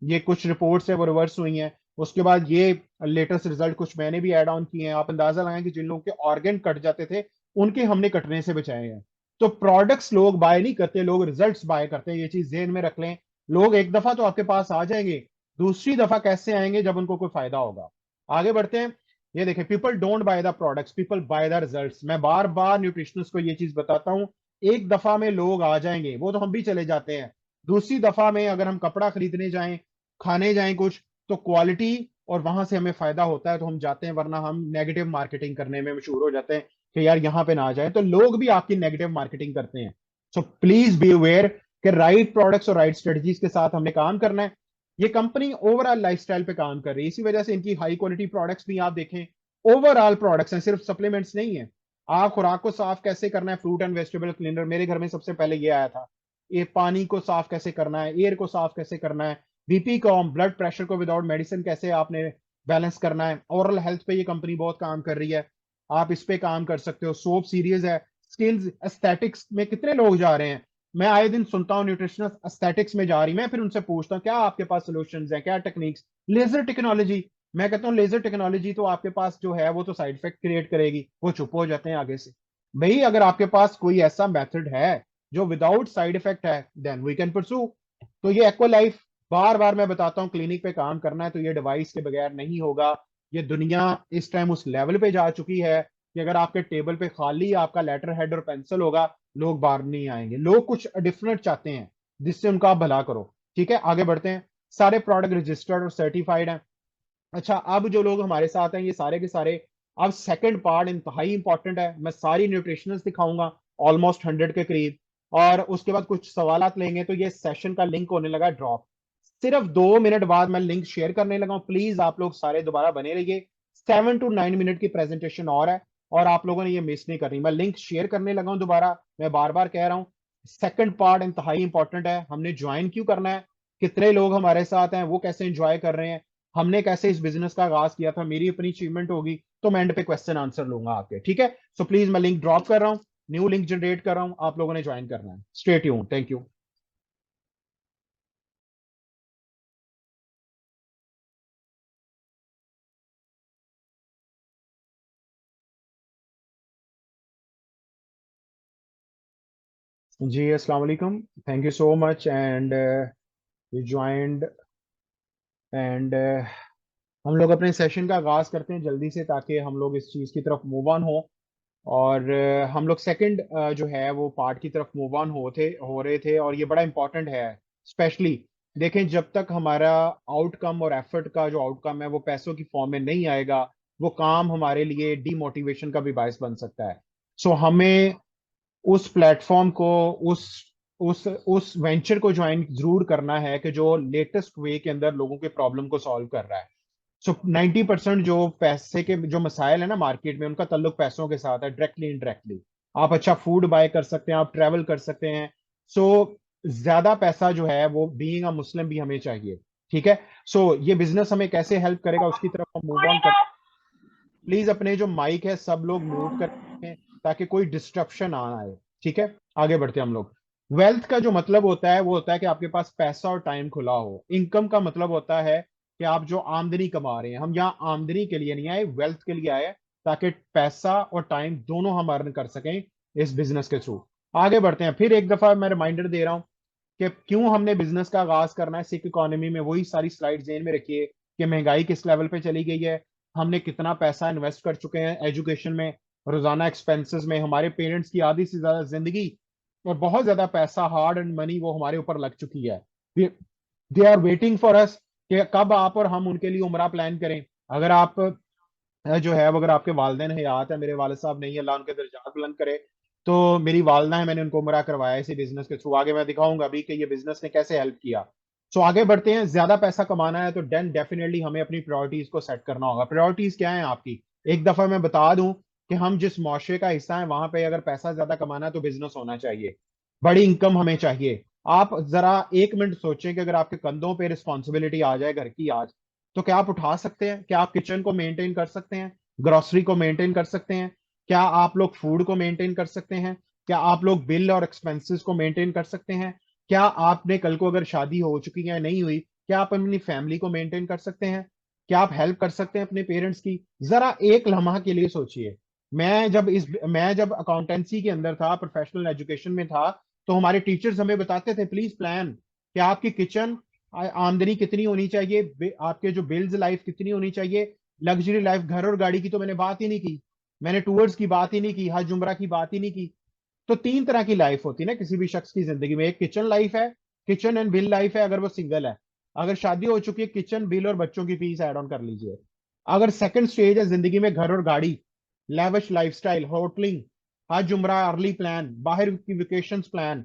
ये कुछ रिपोर्ट्स है वो रिवर्स हुई हैं। उसके बाद ये लेटेस्ट रिजल्ट कुछ मैंने भी ऐड ऑन किए हैं। आप अंदाजा लगाएं कि जिन लोगों के ऑर्गन कट जाते थे, उनके हमने कटने से बचाए हैं। तो प्रोडक्ट्स लोग बाय नहीं करते, लोग रिजल्ट्स बाय करते हैं, ये चीज ज़हन में रख लें। लोग एक दफा तो आपके पास आ जाएंगे, दूसरी दफा कैसे आएंगे, जब उनको कोई फायदा होगा। आगे बढ़ते हैं। ये देखें, people don't by the products, people by the results. मैं बार बार न्यूट्रिशनिस्ट को ये चीज बताता हूं। एक दफा में लोग आ जाएंगे, वो तो हम भी चले जाते हैं। दूसरी दफा में अगर हम कपड़ा खरीदने जाएं, खाने जाएं कुछ, तो क्वालिटी और वहां से हमें फायदा होता है तो हम जाते हैं, वरना हम नेगेटिव मार्केटिंग करने में मशहूर हो जाते हैं कि यार यहाँ पे ना आ जाए, तो लोग भी आपकी नेगेटिव मार्केटिंग करते हैं। सो प्लीज बी अवेयर कि राइट प्रोडक्ट्स और राइट स्ट्रेटजीज के साथ हमने काम करना है। ये कंपनी ओवरऑल लाइफस्टाइल पे काम कर रही है, इसी वजह से इनकी हाई क्वालिटी प्रोडक्ट्स भी आप देखें, ओवरऑल प्रोडक्ट्स हैं, सिर्फ सप्लीमेंट्स नहीं है। आप खुराक को साफ कैसे करना है, फ्रूट एंड वेजिटेबल क्लीनर मेरे घर में सबसे पहले ये आया था। ये पानी को साफ कैसे करना है, एयर को साफ कैसे करना है, बीपी को, ब्लड प्रेशर को विदाउट मेडिसिन कैसे आपने बैलेंस करना है। ओरल हेल्थ पे ये कंपनी बहुत काम कर रही है, आप इस पे काम कर सकते हो। सोप सीरीज है। स्किन एस्थेटिक्स में कितने लोग जा रहे हैं, मैं आए दिन सुनता हूँ न्यूट्रिशनिस्ट एस्थेटिक्स में जा रही, मैं फिर उनसे पूछता हूँ क्या आपके पास सोल्यूशंस हैं, क्या टेक्निक्स। लेजर टेक्नोलॉजी, मैं कहता हूँ लेजर टेक्नोलॉजी तो आपके पास जो है वो तो साइड इफेक्ट क्रिएट करेगी, वो चुप हो जाते हैं आगे से। भाई अगर आपके पास कोई ऐसा मेथड है जो विदाउट साइड इफेक्ट है, देन वी कैन परसू। तो ये एक्वा लाइफ, बार बार मैं बताता हूँ, क्लिनिक पे काम करना है तो ये डिवाइस के बगैर नहीं होगा। ये दुनिया इस टाइम उस लेवल पे जा चुकी है कि अगर आपके टेबल पे खाली आपका लेटर हेड और पेंसिल होगा, लोग बाहर नहीं आएंगे। लोग कुछ डिफरेंट चाहते हैं जिससे उनका आप भला करो। ठीक है, आगे बढ़ते हैं। सारे प्रोडक्ट रजिस्टर्ड और सर्टिफाइड हैं। अच्छा, अब जो लोग हमारे साथ हैं ये सारे के सारे, अब सेकंड पार्ट इंतहाई इंपॉर्टेंट है। मैं सारी न्यूट्रिशंस दिखाऊंगा, ऑलमोस्ट 100 के करीब, और उसके बाद कुछ सवालात लेंगे। तो ये सेशन का लिंक होने लगा ड्रॉप, सिर्फ 2 मिनट बाद मैं लिंक शेयर करने लगा हूं। प्लीज आप लोग सारे दोबारा बने रहिए, 7 to 9 मिनट की प्रेजेंटेशन और है, और आप लोगों ने ये मिस नहीं करनी। मैं लिंक शेयर करने लगा हूं दोबारा, मैं बार बार कह रहा हूं। सेकंड पार्ट इंतहाई इंपॉर्टेंट है। हमने ज्वाइन क्यों करना है, कितने लोग हमारे साथ हैं, वो कैसे एंजॉय कर रहे हैं, हमने कैसे इस बिजनेस का आगाज किया था, मेरी अपनी अचीवमेंट होगी, तो मैं एंड पे क्वेश्चन आंसर लूंगा आपके। ठीक है, सो प्लीज मैं लिंक ड्रॉप कर रहा हूं, न्यू लिंक जनरेट कर रहा हूं, आप लोगों ने ज्वाइन करना है। Stay tuned, thank you. जी अस्सलाम वालेकुम, thank you so much and you joined. And हम लोग अपने सेशन का आगाज करते हैं जल्दी से, ताकि हम लोग इस चीज़ की तरफ मूव ऑन हो। और हम लोग सेकंड जो है वो पार्ट की तरफ मूव ऑन हो रहे थे, और ये बड़ा इंपॉर्टेंट है। स्पेशली देखें, जब तक हमारा आउटकम और एफर्ट का जो आउटकम है वो पैसों की फॉर्म में नहीं आएगा, वो काम हमारे लिए डीमोटिवेशन का भी बायस बन सकता है। सो हमें उस प्लेटफॉर्म को, उस उस वेंचर को ज्वाइन जरूर करना है कि जो लेटेस्ट वे के अंदर लोगों के प्रॉब्लम को सॉल्व कर रहा है। सो 90% जो पैसे के जो मसाइल है ना मार्केट में, उनका ताल्लुक पैसों के साथ है, डायरेक्टली इनडायरेक्टली। आप अच्छा फूड बाय कर सकते हैं, आप ट्रैवल कर सकते हैं। सो ज्यादा पैसा जो है वो बीइंग अ मुस्लिम भी हमें चाहिए। ठीक है। सो ये बिजनेस हमें कैसे हेल्प करेगा उसकी तरफ हम मूव ऑन कर। प्लीज अपने जो माइक है सब लोग म्यूट करें ताकि कोई डिस्ट्रप्शन ना आए। ठीक है, आगे बढ़ते हैं हम लोग। वेल्थ का जो मतलब होता है वो होता है कि आपके पास पैसा और टाइम खुला हो। इनकम का मतलब होता है कि आप जो आमदनी कमा रहे हैं। हम यहाँ आमदनी के लिए नहीं आए, वेल्थ के लिए आए, ताकि पैसा और टाइम दोनों हम अर्न कर सकें इस बिजनेस के थ्रू। आगे बढ़ते हैं। फिर एक दफा मैं रिमाइंडर दे रहा हूं कि क्यों हमने बिजनेस का आगाज करना है। सिख इकोनॉमी में वही सारी स्लाइड जेन में रखिए कि महंगाई किस लेवल पे चली गई है, हमने कितना पैसा इन्वेस्ट कर चुके हैं एजुकेशन में, रोजाना एक्सपेंसेस में, हमारे पेरेंट्स की आधी से ज्यादा जिंदगी और बहुत ज्यादा पैसा, हार्ड एंड मनी वो हमारे ऊपर लग चुकी है। They are waiting for us कि कब आप और हम उनके लिए उम्रा प्लान करें। अगर आप जो है, अगर आपके वालिदैन हयात है, मेरे वालिद साहब नहीं है, अल्लाह उनके दर्जात बुलंद करे, तो मेरी वालदा है, मैंने उनको उम्रा करवाया इसी बिजनेस के थ्रू। आगे मैं दिखाऊंगा अभी कि ये बिजनेस ने कैसे हेल्प किया। सो आगे बढ़ते हैं। ज्यादा पैसा कमाना है तो देन डेफिनेटली हमें अपनी प्रायोरिटीज को सेट करना होगा। प्रायोरिटीज क्या है आपकी? एक दफा मैं बता दूं कि हम जिस मुआशरे का हिस्सा है वहां पे अगर पैसा ज्यादा कमाना है तो बिजनेस होना चाहिए, बड़ी इनकम हमें चाहिए। आप जरा 1 मिनट सोचें कि अगर आपके कंधों पे रिस्पॉन्सिबिलिटी आ जाए घर की आज, तो क्या आप उठा सकते हैं? क्या आप किचन को मेंटेन कर सकते हैं? ग्रोसरी को मेंटेन कर सकते हैं? क्या आप लोग फूड को मेंटेन कर सकते हैं? क्या आप लोग बिल और एक्सपेंसेस को मेंटेन कर सकते हैं? क्या आपने कल को अगर शादी हो चुकी है नहीं हुई, क्या आप अपनी फैमिली को मेंटेन कर सकते हैं? क्या आप हेल्प कर सकते हैं अपने पेरेंट्स की? जरा एक लम्हा के लिए सोचिए। मैं जब अकाउंटेंसी के अंदर था, प्रोफेशनल एजुकेशन में था, तो हमारे टीचर्स हमें बताते थे प्लीज प्लान कि आपकी किचन आमदनी कितनी होनी चाहिए, आपके जो बिल्स लाइफ कितनी होनी चाहिए, लग्जरी लाइफ, घर और गाड़ी की तो मैंने बात ही नहीं की, मैंने टूर्स की बात ही नहीं की, हज उम्रा की बात ही नहीं की। तो 3 तरह की लाइफ होती है ना किसी भी शख्स की जिंदगी में। एक किचन लाइफ है, किचन एंड बिल लाइफ है अगर वो सिंगल है। अगर शादी हो चुकी है, किचन बिल और बच्चों की फीस ऐड ऑन कर लीजिए। अगर सेकंड स्टेज है जिंदगी में, घर और गाड़ी, लेविश लाइफस्टाइल, होटलिंग, हज उम्रा, अर्ली प्लान, बाहर की वेकेशंस प्लान।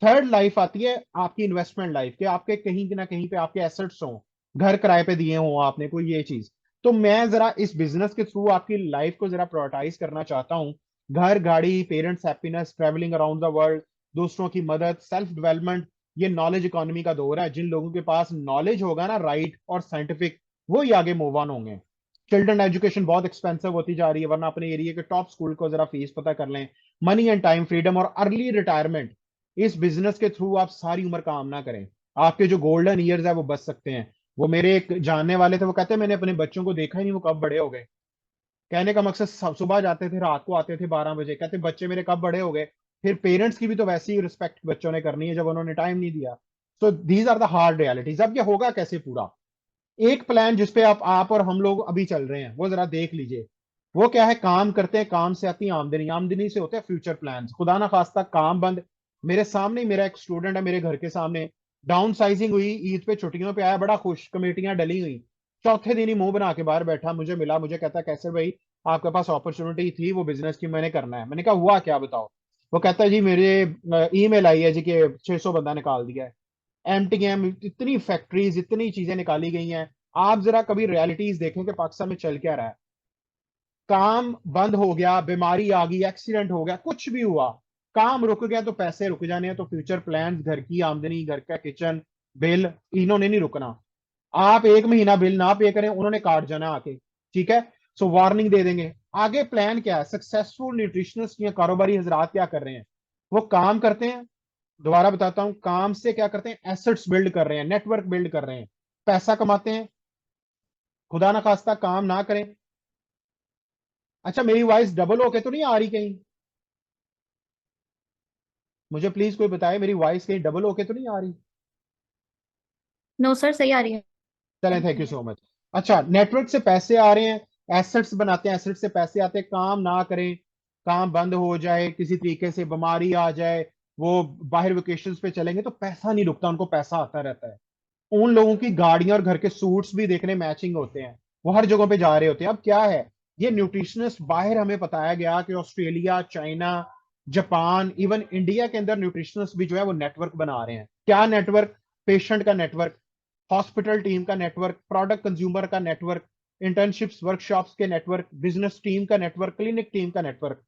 थर्ड लाइफ आती है आपकी इन्वेस्टमेंट लाइफ, के आपके कहीं ना कहीं पे आपके एसेट्स हों, घर किराए पे दिए हों आपने, कोई ये चीज। तो मैं जरा इस बिजनेस के थ्रू आपकी लाइफ को जरा प्रायोरिटाइज करना चाहता हूँ। घर, गाड़ी, parents happiness, travelling around the world, दूसरों की मदद, सेल्फ डेवलपमेंट। ये नॉलेज इकोनॉमी का दौर है। जिन लोगों के पास नॉलेज होगा ना, राइट और साइंटिफिक, वो ही आगे मूव ऑन होंगे। चिल्ड्रन एजुकेशन बहुत एक्सपेंसिव होती जा रही है, वरना अपने एरिया के टॉप स्कूल को जरा फीस पता कर लें। मनी एंड टाइम फ्रीडम और अर्ली रिटायरमेंट, इस बिजनेस के थ्रू आप सारी उम्र काम ना करें, आपके जो गोल्डन ईयर्स है वो बच सकते हैं। वो मेरे एक जानने वाले थे, वो कहते हैं मैंने अपने बच्चों को देखा ही नहीं वो कब बड़े हो गए। कहने का मकसद, सुबह जाते थे रात को आते थे 12 बजे, कहते बच्चे मेरे कब बड़े हो गए। फिर पेरेंट्स की भी तो वैसी ही रिस्पेक्ट बच्चों ने करनी है जब उन्होंने टाइम नहीं दिया। So these are the hard realities. अब ये होगा कैसे पूरा? एक प्लान जिसपे आप और हम लोग अभी चल रहे हैं वो जरा देख लीजिए। वो क्या है? काम करते हैं, काम से आती है आमदनी, आमदनी से होते हैं फ्यूचर प्लान्स। खुदा ना खास्ता काम बंद। मेरे सामने ही मेरा एक स्टूडेंट है, मेरे घर के सामने, डाउन साइजिंग हुई, ईद पे छुट्टियों पे आया, बड़ा खुश, कमेटियां डली हुई, चौथे दिन ही मुंह बना के बाहर बैठा, मुझे मिला, मुझे कहता है कैसे भाई आपके पास अपॉर्चुनिटी थी वो बिजनेस की, मैंने करना है। मैंने कहा हुआ क्या बताओ? वो कहता है जी मेरे ईमेल आई है जी कि 600 बंदा निकाल दिया है। एमटीएम, इतनी फैक्ट्रीज, इतनी चीजें निकाली गई हैं। आप जरा कभी रियलिटीज देखें कि पाकिस्तान में चल क्या रहा है। काम बंद हो गया, बीमारी आ गई, एक्सीडेंट हो गया, कुछ भी हुआ, काम रुक गया तो पैसे रुक जाने हैं, तो फ्यूचर प्लान, घर की आमदनी, घर का किचन बिल, इन्होंने नहीं रुकना। आप 1 महीना बिल ना पे करें, उन्होंने काट जाना आके। ठीक है? सो वार्निंग दे देंगे। आगे प्लान क्या है? सक्सेसफुल न्यूट्रिशनिस्ट या कारोबारी हजरात क्या कर रहे हैं? वो काम करते हैं, दोबारा बताता हूं, काम से क्या करते हैं? एसेट्स बिल्ड कर रहे हैं, नेटवर्क बिल्ड कर रहे हैं, पैसा कमाते हैं। खुदा ना खास्ता काम ना करें। अच्छा, मेरी वॉइस डबल होके तो नहीं आ रही कहीं? मुझे प्लीज कोई बताए, मेरी वॉइस कहीं डबल होके तो नहीं आ रही? नो सर, सही आ रही है। चलें, थैंक यू सो मच। अच्छा, नेटवर्क से पैसे आ रहे हैं, एसेट्स बनाते हैं, एसेट्स से पैसे आते हैं, काम ना करें, काम बंद हो जाए, किसी तरीके से बीमारी आ जाए, वो बाहर वेकेशन पे चलेंगे तो पैसा नहीं रुकता, उनको पैसा आता रहता है। उन लोगों की गाड़ियां और घर के सूट्स भी देखने मैचिंग होते हैं, वो हर जगह पे जा रहे होते हैं। अब क्या है? ये न्यूट्रिशनिस्ट बाहर हमें बताया गया कि Australia, China, Japan, even India के अंदर न्यूट्रिशनिस्ट भी जो है वो नेटवर्क बना रहे हैं। क्या नेटवर्क? पेशेंट का नेटवर्क, हॉस्पिटल टीम का नेटवर्क, प्रोडक्ट कंज्यूमर का नेटवर्क, इंटर्नशिप्स वर्कशॉप्स के नेटवर्क, बिजनेस टीम का नेटवर्क, क्लिनिक टीम का नेटवर्क।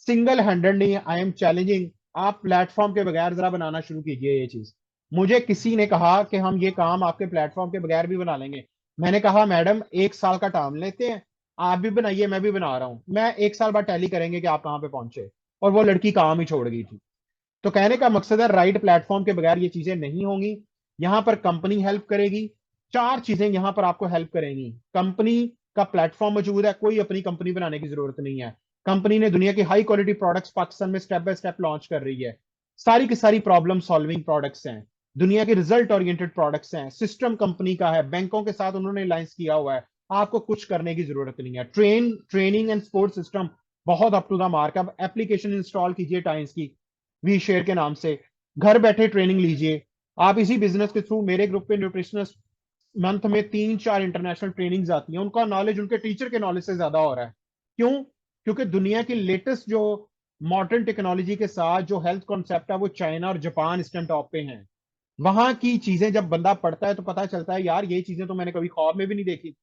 सिंगल हैंडेड नहीं, आई एम चैलेंजिंग, आप प्लेटफॉर्म के बगैर जरा बनाना शुरू कीजिए ये चीज। मुझे किसी ने कहा कि हम ये काम आपके प्लेटफॉर्म के बगैर भी बना लेंगे। मैंने कहा मैडम 1 साल का टाइम लेते हैं, आप भी बनाइए, मैं भी बना रहा हूं, मैं 1 साल बाद टैली करेंगे कि आप कहां पे पहुंचे। और वो लड़की काम ही छोड़ गई थी। तो कहने का मकसद है, राइट प्लेटफॉर्म के बगैर ये चीजें नहीं होंगी। यहां पर कंपनी हेल्प करेगी। 4 चीजें यहां पर आपको हेल्प करेंगी। कंपनी का प्लेटफॉर्म मौजूद है, कोई अपनी कंपनी बनाने की जरूरत नहीं है। कंपनी ने दुनिया की हाई क्वालिटी प्रोडक्ट्स पाकिस्तान में स्टेप बाय स्टेप लॉन्च कर रही है। सारी की सारी प्रॉब्लम सॉल्विंग प्रोडक्ट्स हैं, दुनिया के रिजल्ट ओरिएंटेड प्रोडक्ट्स हैं। सिस्टम कंपनी का है, बैंकों के साथ उन्होंने अलायंस किया हुआ है। आपको कुछ करने की जरूरत नहीं है। ट्रेनिंग एंड सपोर्ट सिस्टम बहुत अप टू द मार्क। अब एप्लीकेशन इंस्टॉल कीजिए टाइम्स की, वी शेयर के नाम से, घर बैठे ट्रेनिंग लीजिए। आप इसी बिजनेस के थ्रू, मेरे ग्रुप पे न्यूट्रिशनिस्ट मंथ में 3-4 इंटरनेशनल ट्रेनिंग्स आती हैं, उनका नॉलेज उनके टीचर के नॉलेज से ज्यादा हो रहा है। क्यों? क्योंकि दुनिया की लेटेस्ट जो मॉडर्न टेक्नोलॉजी के साथ जो हेल्थ कॉन्सेप्ट है वो चाइना और जापान इस टाइम टॉप पे हैं। वहां की चीजें जब बंदा पढ़ता है तो पता चलता है यार ये चीजें तो मैंने कभी ख्वाब में भी नहीं देखी।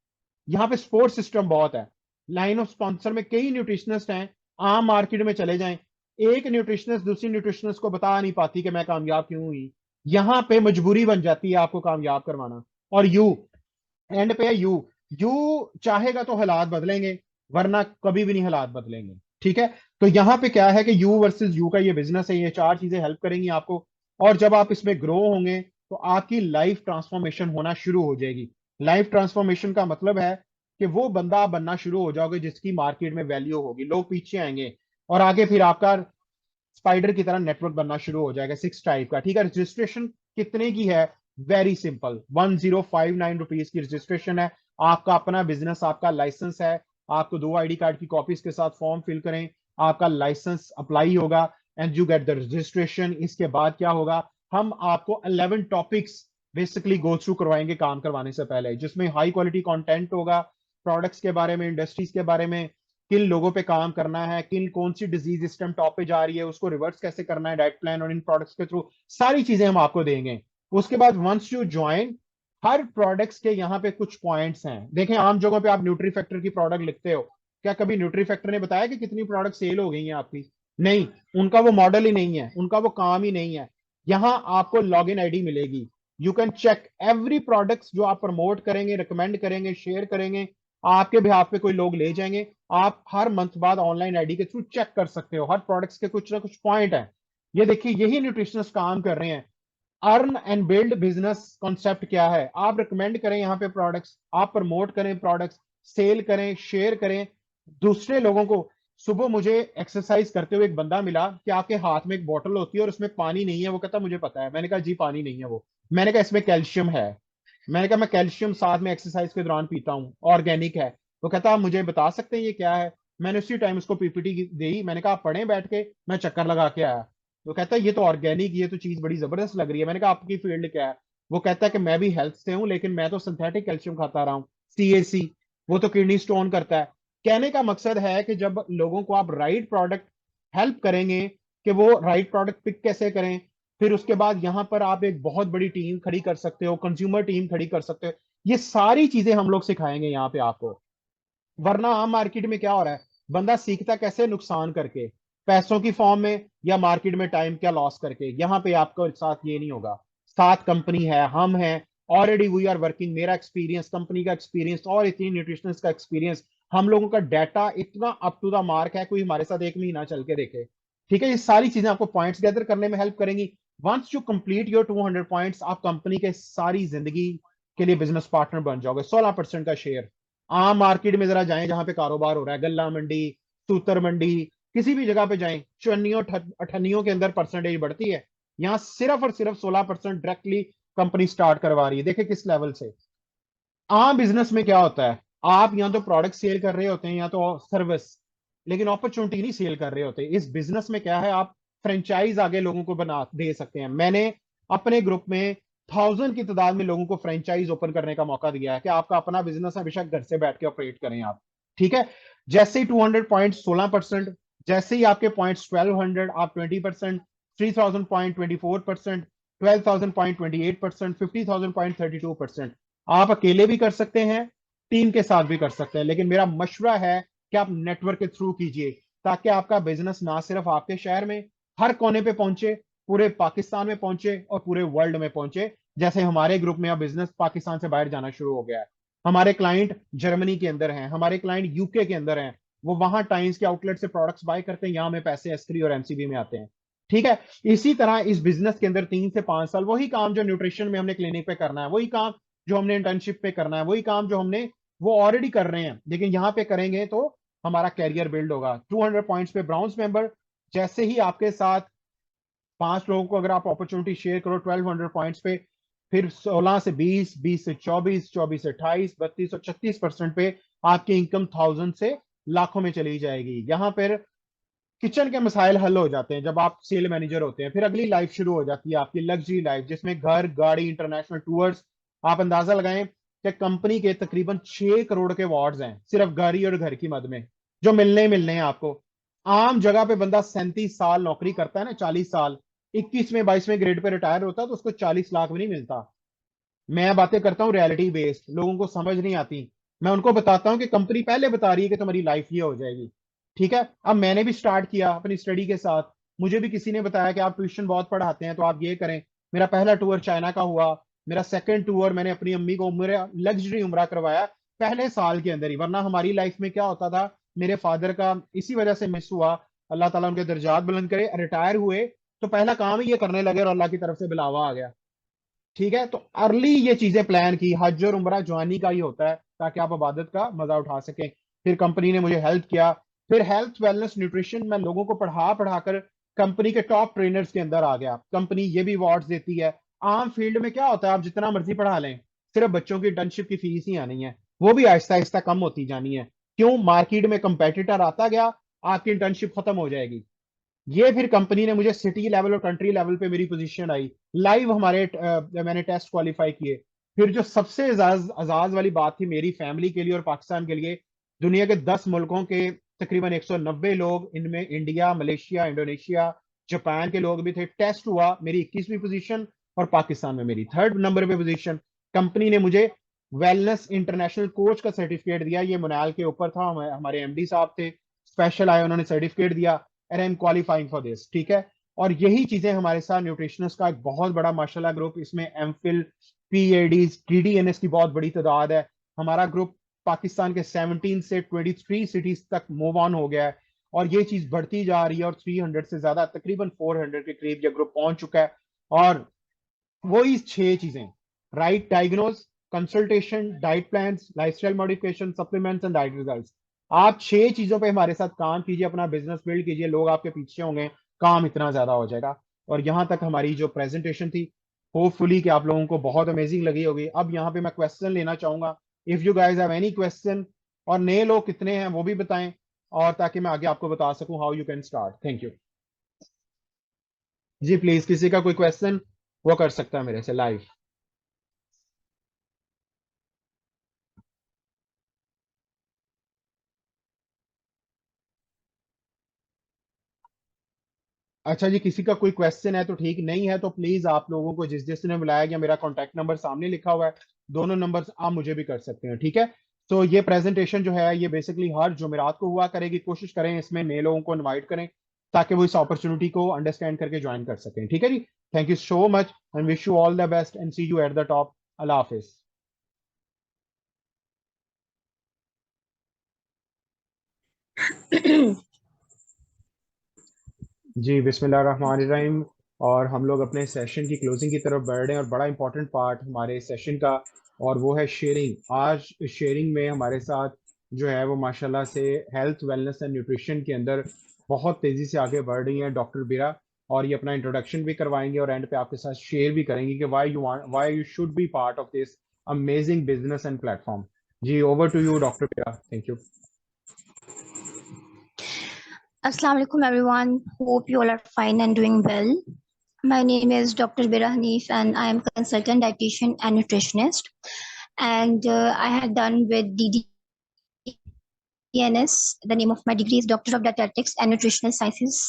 यहाँ पे सपोर्ट सिस्टम बहुत है। लाइन ऑफ स्पॉन्सर में कई न्यूट्रिशनिस्ट हैं। आम मार्केट में चले जाएं, एक न्यूट्रिशनिस्ट दूसरी न्यूट्रिशनिस्ट को बता नहीं पाती कि मैं कामयाब क्यों हुई। यहाँ पे मजबूरी बन जाती है आपको कामयाब करवाना। और एंड पे यू यू चाहेगा तो हालात बदलेंगे, वरना कभी भी नहीं हालात बदलेंगे। ठीक है? तो यहाँ पे क्या है कि यू वर्सेस यू का ये बिजनेस है, ये चार चीजें हेल्प करेंगी आपको। और जब आप इसमें ग्रो होंगे तो आपकी लाइफ ट्रांसफॉर्मेशन होना शुरू हो जाएगी। लाइफ ट्रांसफॉर्मेशन का मतलब है कि वो बंदा आप बनना शुरू हो जाओगे जिसकी मार्केट में वैल्यू होगी, लोग पीछे आएंगे और आगे फिर आपका स्पाइडर की तरह नेटवर्क बनना शुरू हो जाएगा 6 टाइप का। ठीक है? रजिस्ट्रेशन कितने की है? वेरी सिंपल, 1059 रुपीज की रजिस्ट्रेशन है। आपका अपना बिजनेस, आपका लाइसेंस है। आपको 2 ID कार्ड की कॉपीज के साथ फॉर्म फिल करें, आपका लाइसेंस अप्लाई होगा and you get the registration. इसके बाद क्या होगा? हम आपको 11 टॉपिक्स बेसिकली गो थ्रू करवाएंगे काम करवाने से पहले, जिसमें हाई क्वालिटी कंटेंट होगा, प्रोडक्ट्स के बारे में, इंडस्ट्रीज के बारे में, किन लोगों पे काम करना है, किन कौन सी डिजीज इस टाइम टॉप पे जा रही है, उसको रिवर्स कैसे करना है, डाइट प्लान और इन प्रोडक्ट्स के थ्रू सारी चीजें हम आपको देंगे। उसके बाद वंस यू ज्वाइन, हर प्रोडक्ट्स के यहाँ पे कुछ पॉइंट्स हैं। देखें, आम जगहों पे आप न्यूट्री फैक्टर की प्रोडक्ट लिखते हो, क्या कभी न्यूट्री फैक्टर ने बताया कि कितनी प्रोडक्ट सेल हो गई हैं आपकी? नहीं, उनका वो मॉडल ही नहीं है, उनका वो काम ही नहीं है। यहाँ आपको लॉग इन आईडी मिलेगी, you can check every products जो आप प्रमोट करेंगे, रिकमेंड करेंगे, शेयर करेंगे, आपके बिहाफ पे कोई लोग ले जाएंगे। आप हर मंथ बाद ऑनलाइन आईडी के थ्रू चेक कर सकते हो, हर प्रोडक्ट्स के कुछ ना कुछ पॉइंट है। ये देखिए, यही न्यूट्रिशनिस्ट काम कर रहे हैं। Earn and build business concept क्या है? आप रिकमेंड करें यहाँ पे प्रोडक्ट्स, आप प्रमोट करें प्रोडक्ट्स, सेल करें, शेयर करें दूसरे लोगों को। सुबह मुझे एक्सरसाइज करते हुए एक बंदा मिला कि आपके हाथ में एक बोतल होती है और उसमें पानी नहीं है। वो कहता मुझे पता है। मैंने कहा जी पानी नहीं है वो। मैंने कहा इसमें कैल्शियम है। मैंने कहा मैं कैल्शियम साथ में एक्सरसाइज के दौरान पीता हूँ, ऑर्गेनिक है। वो कहता आप मुझे बता सकते हैं ये क्या है? मैंने उसी टाइम उसको पीपीटी दी। मैंने कहा आप पढ़ें बैठ के, मैं चक्कर लगा के आया। वो कहता है ये तो ऑर्गेनिक, ये तो चीज बड़ी जबरदस्त लग रही है। मैंने कहा आपकी फील्ड क्या है? वो कहता है कि मैं भी हेल्थ से हूँ, लेकिन मैं तो सिंथेटिक कैल्शियम खाता रहा हूँ, CAC। वो तो किडनी स्टोन करता है। कहने का मकसद है कि जब लोगों को आप राइट प्रोडक्ट हेल्प करेंगे कि वो राइट प्रोडक्ट पिक कैसे करें, फिर उसके बाद यहां पर आप एक बहुत बड़ी टीम खड़ी कर सकते हो, कंज्यूमर टीम खड़ी कर सकते हो। ये सारी चीजें हम लोग सिखाएंगे यहाँ पे आपको। वरना आम मार्केट में क्या हो रहा है? बंदा सीखता कैसे? नुकसान करके, पैसों की फॉर्म में, या मार्केट में टाइम क्या लॉस करके। यहाँ पे आपको साथ ये नहीं होगा। साथ कंपनी है, हम हैं, ऑलरेडी वी आर वर्किंग। मेरा एक्सपीरियंस, कंपनी का एक्सपीरियंस और इतनी न्यूट्रिशनिस्ट का एक्सपीरियंस, हम लोगों का डाटा इतना अप टू द मार्क है, कोई हमारे साथ 1 महीना चल के देखे। ठीक है? ये सारी चीजें आपको पॉइंट्स गैदर करने में हेल्प करेंगी। Once you complete your 200 points, आप कंपनी के सारी जिंदगी के लिए बिजनेस पार्टनर बन जाओगे। 16% का शेयर। आम मार्केट में जरा जाएं जहां पे कारोबार हो रहा है, गल्ला मंडी, सूतर मंडी, किसी भी जगह पे जाएं, चुन्नियों अठन्नियों के अंदर परसेंटेज बढ़ती है। यहाँ सिर्फ और सिर्फ 16% डायरेक्टली कंपनी स्टार्ट करवा रही है। देखिए किस लेवल से। आम बिजनेस में क्या होता है? आप यहाँ तो प्रोडक्ट सेल कर रहे होते हैं या तो सर्विस, लेकिन अपॉर्चुनिटी नहीं सेल कर रहे होते। इस बिजनेस में क्या है? आप फ्रेंचाइज आगे लोगों को बना दे सकते हैं। मैंने अपने ग्रुप में 1000 की तादाद में लोगों को फ्रेंचाइज ओपन करने का मौका दिया है कि आपका अपना बिजनेस है, बेशक घर से बैठ के ऑपरेट करें आप। ठीक है? जैसे ही 200 पॉइंट 16%, जैसे ही आपके पॉइंट 1200 आप 20%, 3000 पॉइंट 24%, 12,000 पॉइंट 28%, 50,000 पॉइंट 32%। आप अकेले भी कर सकते हैं, टीम के साथ भी कर सकते हैं, लेकिन मेरा मशवरा है कि आप नेटवर्क के थ्रू कीजिए, ताकि आपका बिजनेस ना सिर्फ आपके शहर में, हर कोने पे पहुंचे, पूरे पाकिस्तान में पहुंचे और पूरे वर्ल्ड में पहुंचे। जैसे हमारे ग्रुप में अब बिजनेस पाकिस्तान से बाहर जाना शुरू हो गया है। हमारे क्लाइंट जर्मनी के अंदर हैं, हमारे क्लाइंट यूके के अंदर हैं। वो वहां टाइम्स के आउटलेट से प्रोडक्ट्स बाय करते हैं, यहाँ में पैसे एस्क्री और एमसीबी में आते हैं। ठीक है? इसी तरह इस बिजनेस के अंदर 3 से 5 साल वही काम जो न्यूट्रिशन में हमने क्लिनिक पे करना है, वही काम जो हमने इंटर्नशिप पे करना है, वही काम जो हमने वो ऑलरेडी कर रहे हैं, लेकिन यहाँ पे करेंगे तो हमारा कैरियर बिल्ड होगा। 200 पॉइंट्स पे ब्राउन्स मेंबर। जैसे ही आपके साथ 5 लोगों को अगर आप अपॉर्चुनिटी शेयर करो 1200 पॉइंट्स पे, फिर 16 से 20, 20 से 24, 24 से 28, 32 और 36% पे आपकी इनकम 1000 से लाखों में चली जाएगी। यहाँ पर किचन के मसाइल हल हो जाते हैं जब आप सेल मैनेजर होते हैं। फिर अगली लाइफ शुरू हो जाती है आपकी लग्जरी लाइफ, जिसमें घर, गाड़ी, इंटरनेशनल टूर्स। आप अंदाजा लगाएं कि कंपनी के तकरीबन 6 करोड़ के वार्ड्स हैं सिर्फ गाड़ी और घर की मद में, जो मिलने हैं आपको। आम जगह पे बंदा 37 साल नौकरी करता है ना, 40 साल, 21वें 22वें ग्रेड पे रिटायर होता है तो उसको 40 लाख भी नहीं मिलता। मैं बातें करता हूँ रियलिटी बेस्ड, लोगों को समझ नहीं आती। मैं उनको बताता हूँ कि कंपनी पहले बता रही है कि तुम्हारी लाइफ ये हो जाएगी। ठीक है, अब मैंने भी स्टार्ट किया अपनी स्टडी के साथ। मुझे भी किसी ने बताया कि आप ट्यूशन बहुत पढ़ाते हैं तो आप ये करें। मेरा पहला टूर चाइना का हुआ। मेरा सेकंड टूर मैंने अपनी अम्मी को उम्र लग्जरी उम्रा करवाया पहले साल के अंदर ही। वरना हमारी लाइफ में क्या होता था, मेरे फादर का इसी वजह से मिस हुआ, अल्लाह ताला उनके दर्जात बुलंद करे, रिटायर हुए तो पहला काम ही ये करने लगे और अल्लाह की तरफ से बुलावा आ गया। ठीक है, तो अर्ली ये चीजें प्लान की। हज और उम्रा जवानी का ही होता है ताकि आप इबादत का मजा उठा सकें। फिर कंपनी ने मुझे हेल्प किया। फिर हेल्थ, वेलनेस, न्यूट्रिशन मैं लोगों को पढ़ा पढ़ाकर कंपनी के टॉप ट्रेनर्स के अंदर आ गया। कंपनी ये भी अवार्ड्स देती है। आम फील्ड में क्या होता है, आप जितना मर्जी पढ़ा लें, सिर्फ बच्चों की इंटर्नशिप की फीस ही आनी है, वो भी आहिस्ता आहिस्ता कम होती जानी है। क्यों? मार्केट में कंपेटिटर आता गया, आपकी इंटर्नशिप खत्म हो जाएगी। ये फिर कंपनी ने मुझे सिटी लेवल और कंट्री लेवल पे मेरी पोजीशन आई। लाइव हमारे मैंने टेस्ट क्वालिफाई किए। फिर जो सबसे अजाज वाली बात थी मेरी फैमिली के लिए और पाकिस्तान के लिए, दुनिया के 10 मुल्कों के तकरीबन 190 लोग, इनमें इंडिया, मलेशिया, इंडोनेशिया, जापान के लोग भी थे। टेस्ट हुआ, मेरी 21वीं पोजीशन और पाकिस्तान में मेरी 3rd नंबर पे पोजीशन। कंपनी ने मुझे वेलनेस इंटरनेशनल कोच का सर्टिफिकेट दिया। ये मुनाल के ऊपर था, हमारे एमडी साहब थे, स्पेशल आए, उन्होंने सर्टिफिकेट दिया and I am qualifying for this. ठीक है, और यही चीजें हमारे साथ न्यूट्रिशनिस्ट का एक बहुत बड़ा माशाल्लाह ग्रुप, इसमें एमफिल, पीएडीज, टीडीएनएस की बहुत बड़ी तादाद है। हमारा ग्रुप पाकिस्तान के 17 से 23 सिटीज तक मूव ऑन हो गया है और ये चीज बढ़ती जा रही है और 300 से ज्यादा, तकरीबन 400 के करीब ये ग्रुप पहुंच चुका है। और वही 6 चीजें, right diagnose, consultation, diet plans, lifestyle modification, supplements and diet results. आप 6 चीजों पे हमारे साथ काम कीजिए, अपना बिजनेस बिल्ड कीजिए, लोग आपके पीछे होंगे, काम इतना ज्यादा हो जाएगा। और यहाँ तक हमारी जो प्रेजेंटेशन थी, होपफुली कि आप लोगों को बहुत अमेजिंग लगी होगी। अब यहाँ पे मैं क्वेश्चन लेना चाहूंगा। If you guys have any question, और नए लोग कितने हैं वो भी बताएं, और ताकि मैं आगे आपको बता सकूं how you can start. Thank you. जी प्लीज, किसी का कोई क्वेश्चन वो कर सकता है मेरे से लाइव। अच्छा जी, किसी का कोई क्वेश्चन है तो ठीक, नहीं है तो प्लीज आप लोगों को जिस जिसने बुलाया गया, मेरा कॉन्टैक्ट नंबर सामने लिखा हुआ है, दोनों नंबर आप मुझे भी कर सकते हैं। ठीक है, तो ये प्रेजेंटेशन जो है ये बेसिकली हर जुमेरात को हुआ करेगी। कोशिश करें इसमें नए लोगों को इनवाइट करें ताकि वो इस अपॉर्चुनिटी को अंडरस्टैंड करके ज्वाइन कर सकें। ठीक है जी, thank you so much and wish you all the best and see you at the top. अल्लाह हाफिज। जी बिस्मिल्लाहिर्रहमानिर्रहीम। और हम लोग अपने सेशन की क्लोजिंग की तरफ बढ़ रहे हैं और बड़ा इंपॉर्टेंट पार्ट हमारे सेशन का, और वो है शेयरिंग। आज शेयरिंग में हमारे साथ जो है वो माशाल्लाह से हेल्थ, वेलनेस एंड न्यूट्रिशन के अंदर बहुत तेजी से आगे बढ़ रही हैं डॉक्टर बीरा। और ये अपना इंट्रोडक्शन भी करवाएंगे और एंड पे आपके साथ शेयर भी करेंगे कि why you should be part of this amazing business and platform. जी over to you doctor Bira, thank you. Assalamu alaikum everyone. Hope you all are fine and doing well. My name is Dr. Bira Hanif and I am consultant dietitian and nutritionist. And I have done with DDNS. The name of my degree is Doctor of Dietetics and Nutritional Sciences,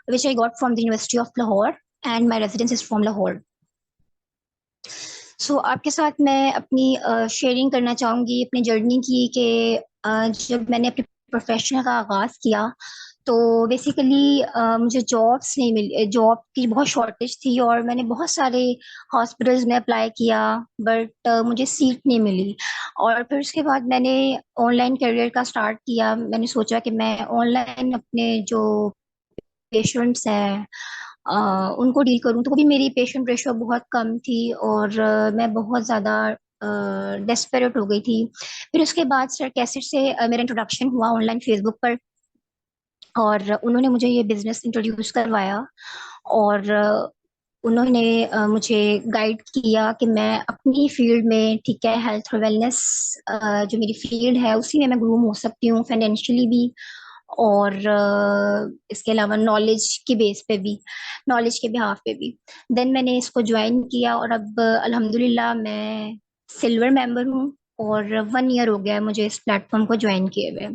which I got from the University of Lahore, and my residence is from Lahore. सो आपके साथ मैं अपनी sharing करना चाहूँगी अपनी journey की कि जब मैंने अपने प्रोफेशन का आगाज़ किया तो बेसिकली मुझे जॉब्स नहीं मिली, जॉब की बहुत शॉर्टेज थी और मैंने बहुत सारे हॉस्पिटल्स में अप्लाई किया, बट मुझे सीट नहीं मिली। और फिर उसके बाद मैंने ऑनलाइन करियर का स्टार्ट किया। मैंने सोचा कि मैं ऑनलाइन अपने जो पेशेंट्स हैं उनको डील करूं, तो भी मेरी पेशेंट रेशो बहुत कम थी और मैं बहुत ज़्यादा डेस्परेट हो गई थी। फिर उसके बाद सर कैसेट से मेरा इंट्रोडक्शन हुआ ऑनलाइन फेसबुक पर और उन्होंने मुझे ये बिजनेस इंट्रोड्यूस करवाया। और उन्होंने मुझे गाइड किया कि मैं अपनी फील्ड में, ठीक है, हेल्थ और वेलनेस जो मेरी फील्ड है उसी में मैं ग्रूम हो सकती हूँ, फाइनेंशियली भी और इसके अलावा नॉलेज के बेस पे भी, नॉलेज के बिहाफ पे भी। देन मैंने इसको ज्वाइन किया और अब अल्हम्दुलिल्लाह मैं सिल्वर मेंबर हूँ और 1 ईयर हो गया है मुझे इस प्लेटफॉर्म को ज्वाइन किए हुए।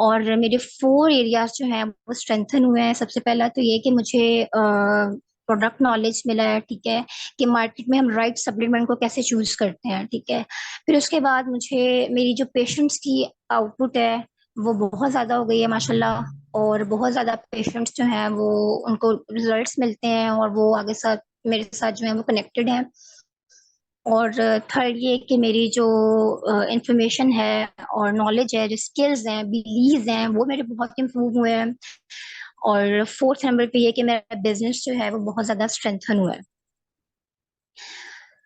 और मेरे 4 एरियाज जो हैं वो स्ट्रेंथन हुए हैं। सबसे पहला तो ये कि मुझे प्रोडक्ट नॉलेज मिला है, ठीक है, कि मार्केट में हम राइट सप्लीमेंट को कैसे चूज करते हैं, ठीक है। फिर उसके बाद मुझे मेरी जो पेशेंट्स की आउटपुट है वो बहुत ज्यादा हो गई है माशाल्लाह, और बहुत ज्यादा पेशेंट्स जो हैं वो उनको रिजल्ट्स मिलते हैं और वो आगे साथ मेरे साथ जो है वो कनेक्टेड हैं। और थर्ड ये कि मेरी जो इंफॉर्मेशन है और नॉलेज है, जो स्किल्स हैं, बिलीव्स हैं, वो मेरे बहुत इम्प्रूव हुए हैं। और फोर्थ नंबर पे ये कि मेरा बिजनेस जो है वो बहुत ज्यादा स्ट्रेंथन हुआ है।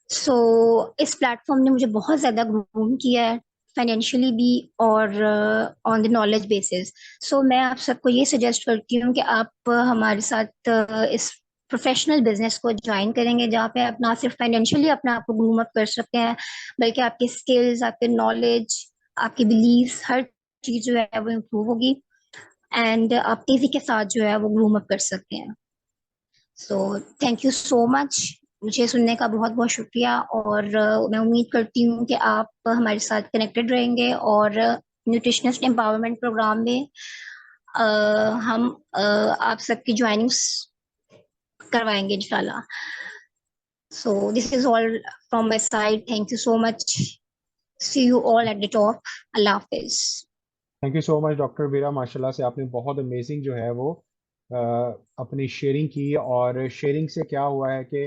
सो इस प्लेटफॉर्म ने मुझे बहुत ज्यादा ग्रूम किया है, फाइनेंशियली भी और ऑन द नॉलेज बेसिस। सो मैं आप सबको ये सजेस्ट करती हूँ कि आप हमारे साथ इस प्रोफेशनल बिजनेस को ज्वाइन करेंगे, जहाँ पे आप ना सिर्फ फाइनेंशियली अपने आप को ग्रूम अप कर सकते हैं, बल्कि आपकी स्किल्स, आपके नॉलेज, आपकी बिलीव्स, हर चीज जो है वो इम्प्रूव होगी एंड आप तेजी के साथ जो है वो ग्रूम अप कर सकते हैं। So thank you so much, मुझे सुनने का बहुत बहुत शुक्रिया। और मैं उम्मीद करती हूँ कि आप हमारे साथ कनेक्टेड रहेंगे और न्यूट्रिशनिस्ट एम्पावरमेंट प्रोग्राम में अ, हम आप सबकी ज्वाइनिंग्स करवाएंगे इंशाल्लाह। So this is all from my side, thank you so much, see you all at the top, अल्लाह हाफिज। Thank you so much doctor Bira, माशाल्लाह से आपने बहुत अमेजिंग जो है वो अ, अपनी शेयरिंग की। और शेयरिंग से क्या हुआ है कि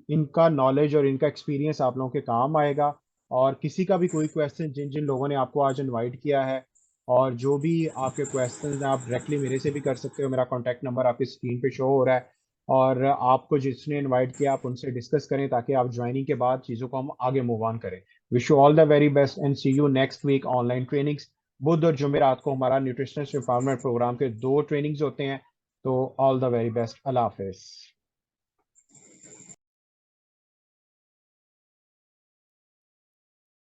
इनका नॉलेज और इनका एक्सपीरियंस आप लोगों के काम आएगा। और किसी का भी कोई क्वेश्चन, जिन जिन लोगों ने आपको आज इनवाइट किया है, और जो भी आपके क्वेश्चन हैं, आप डायरेक्टली मेरे से भी कर सकते हो। मेरा कॉन्टैक्ट नंबर आपकी स्क्रीन पे शो हो रहा है। और आपको जिसने इनवाइट किया आप उनसे डिस्कस करें, ताकि आप ज्वाइनिंग के बाद चीज़ों को हम आगे मूव ऑन करें। Wish you all the very best and see you next week online trainings. बुध और जुमेरात को हमारा न्यूट्रिशनिस्ट एम्पावरमेंट प्रोग्राम के 2 ट्रेनिंग्स होते हैं। तो all the very best, Allah Hafiz.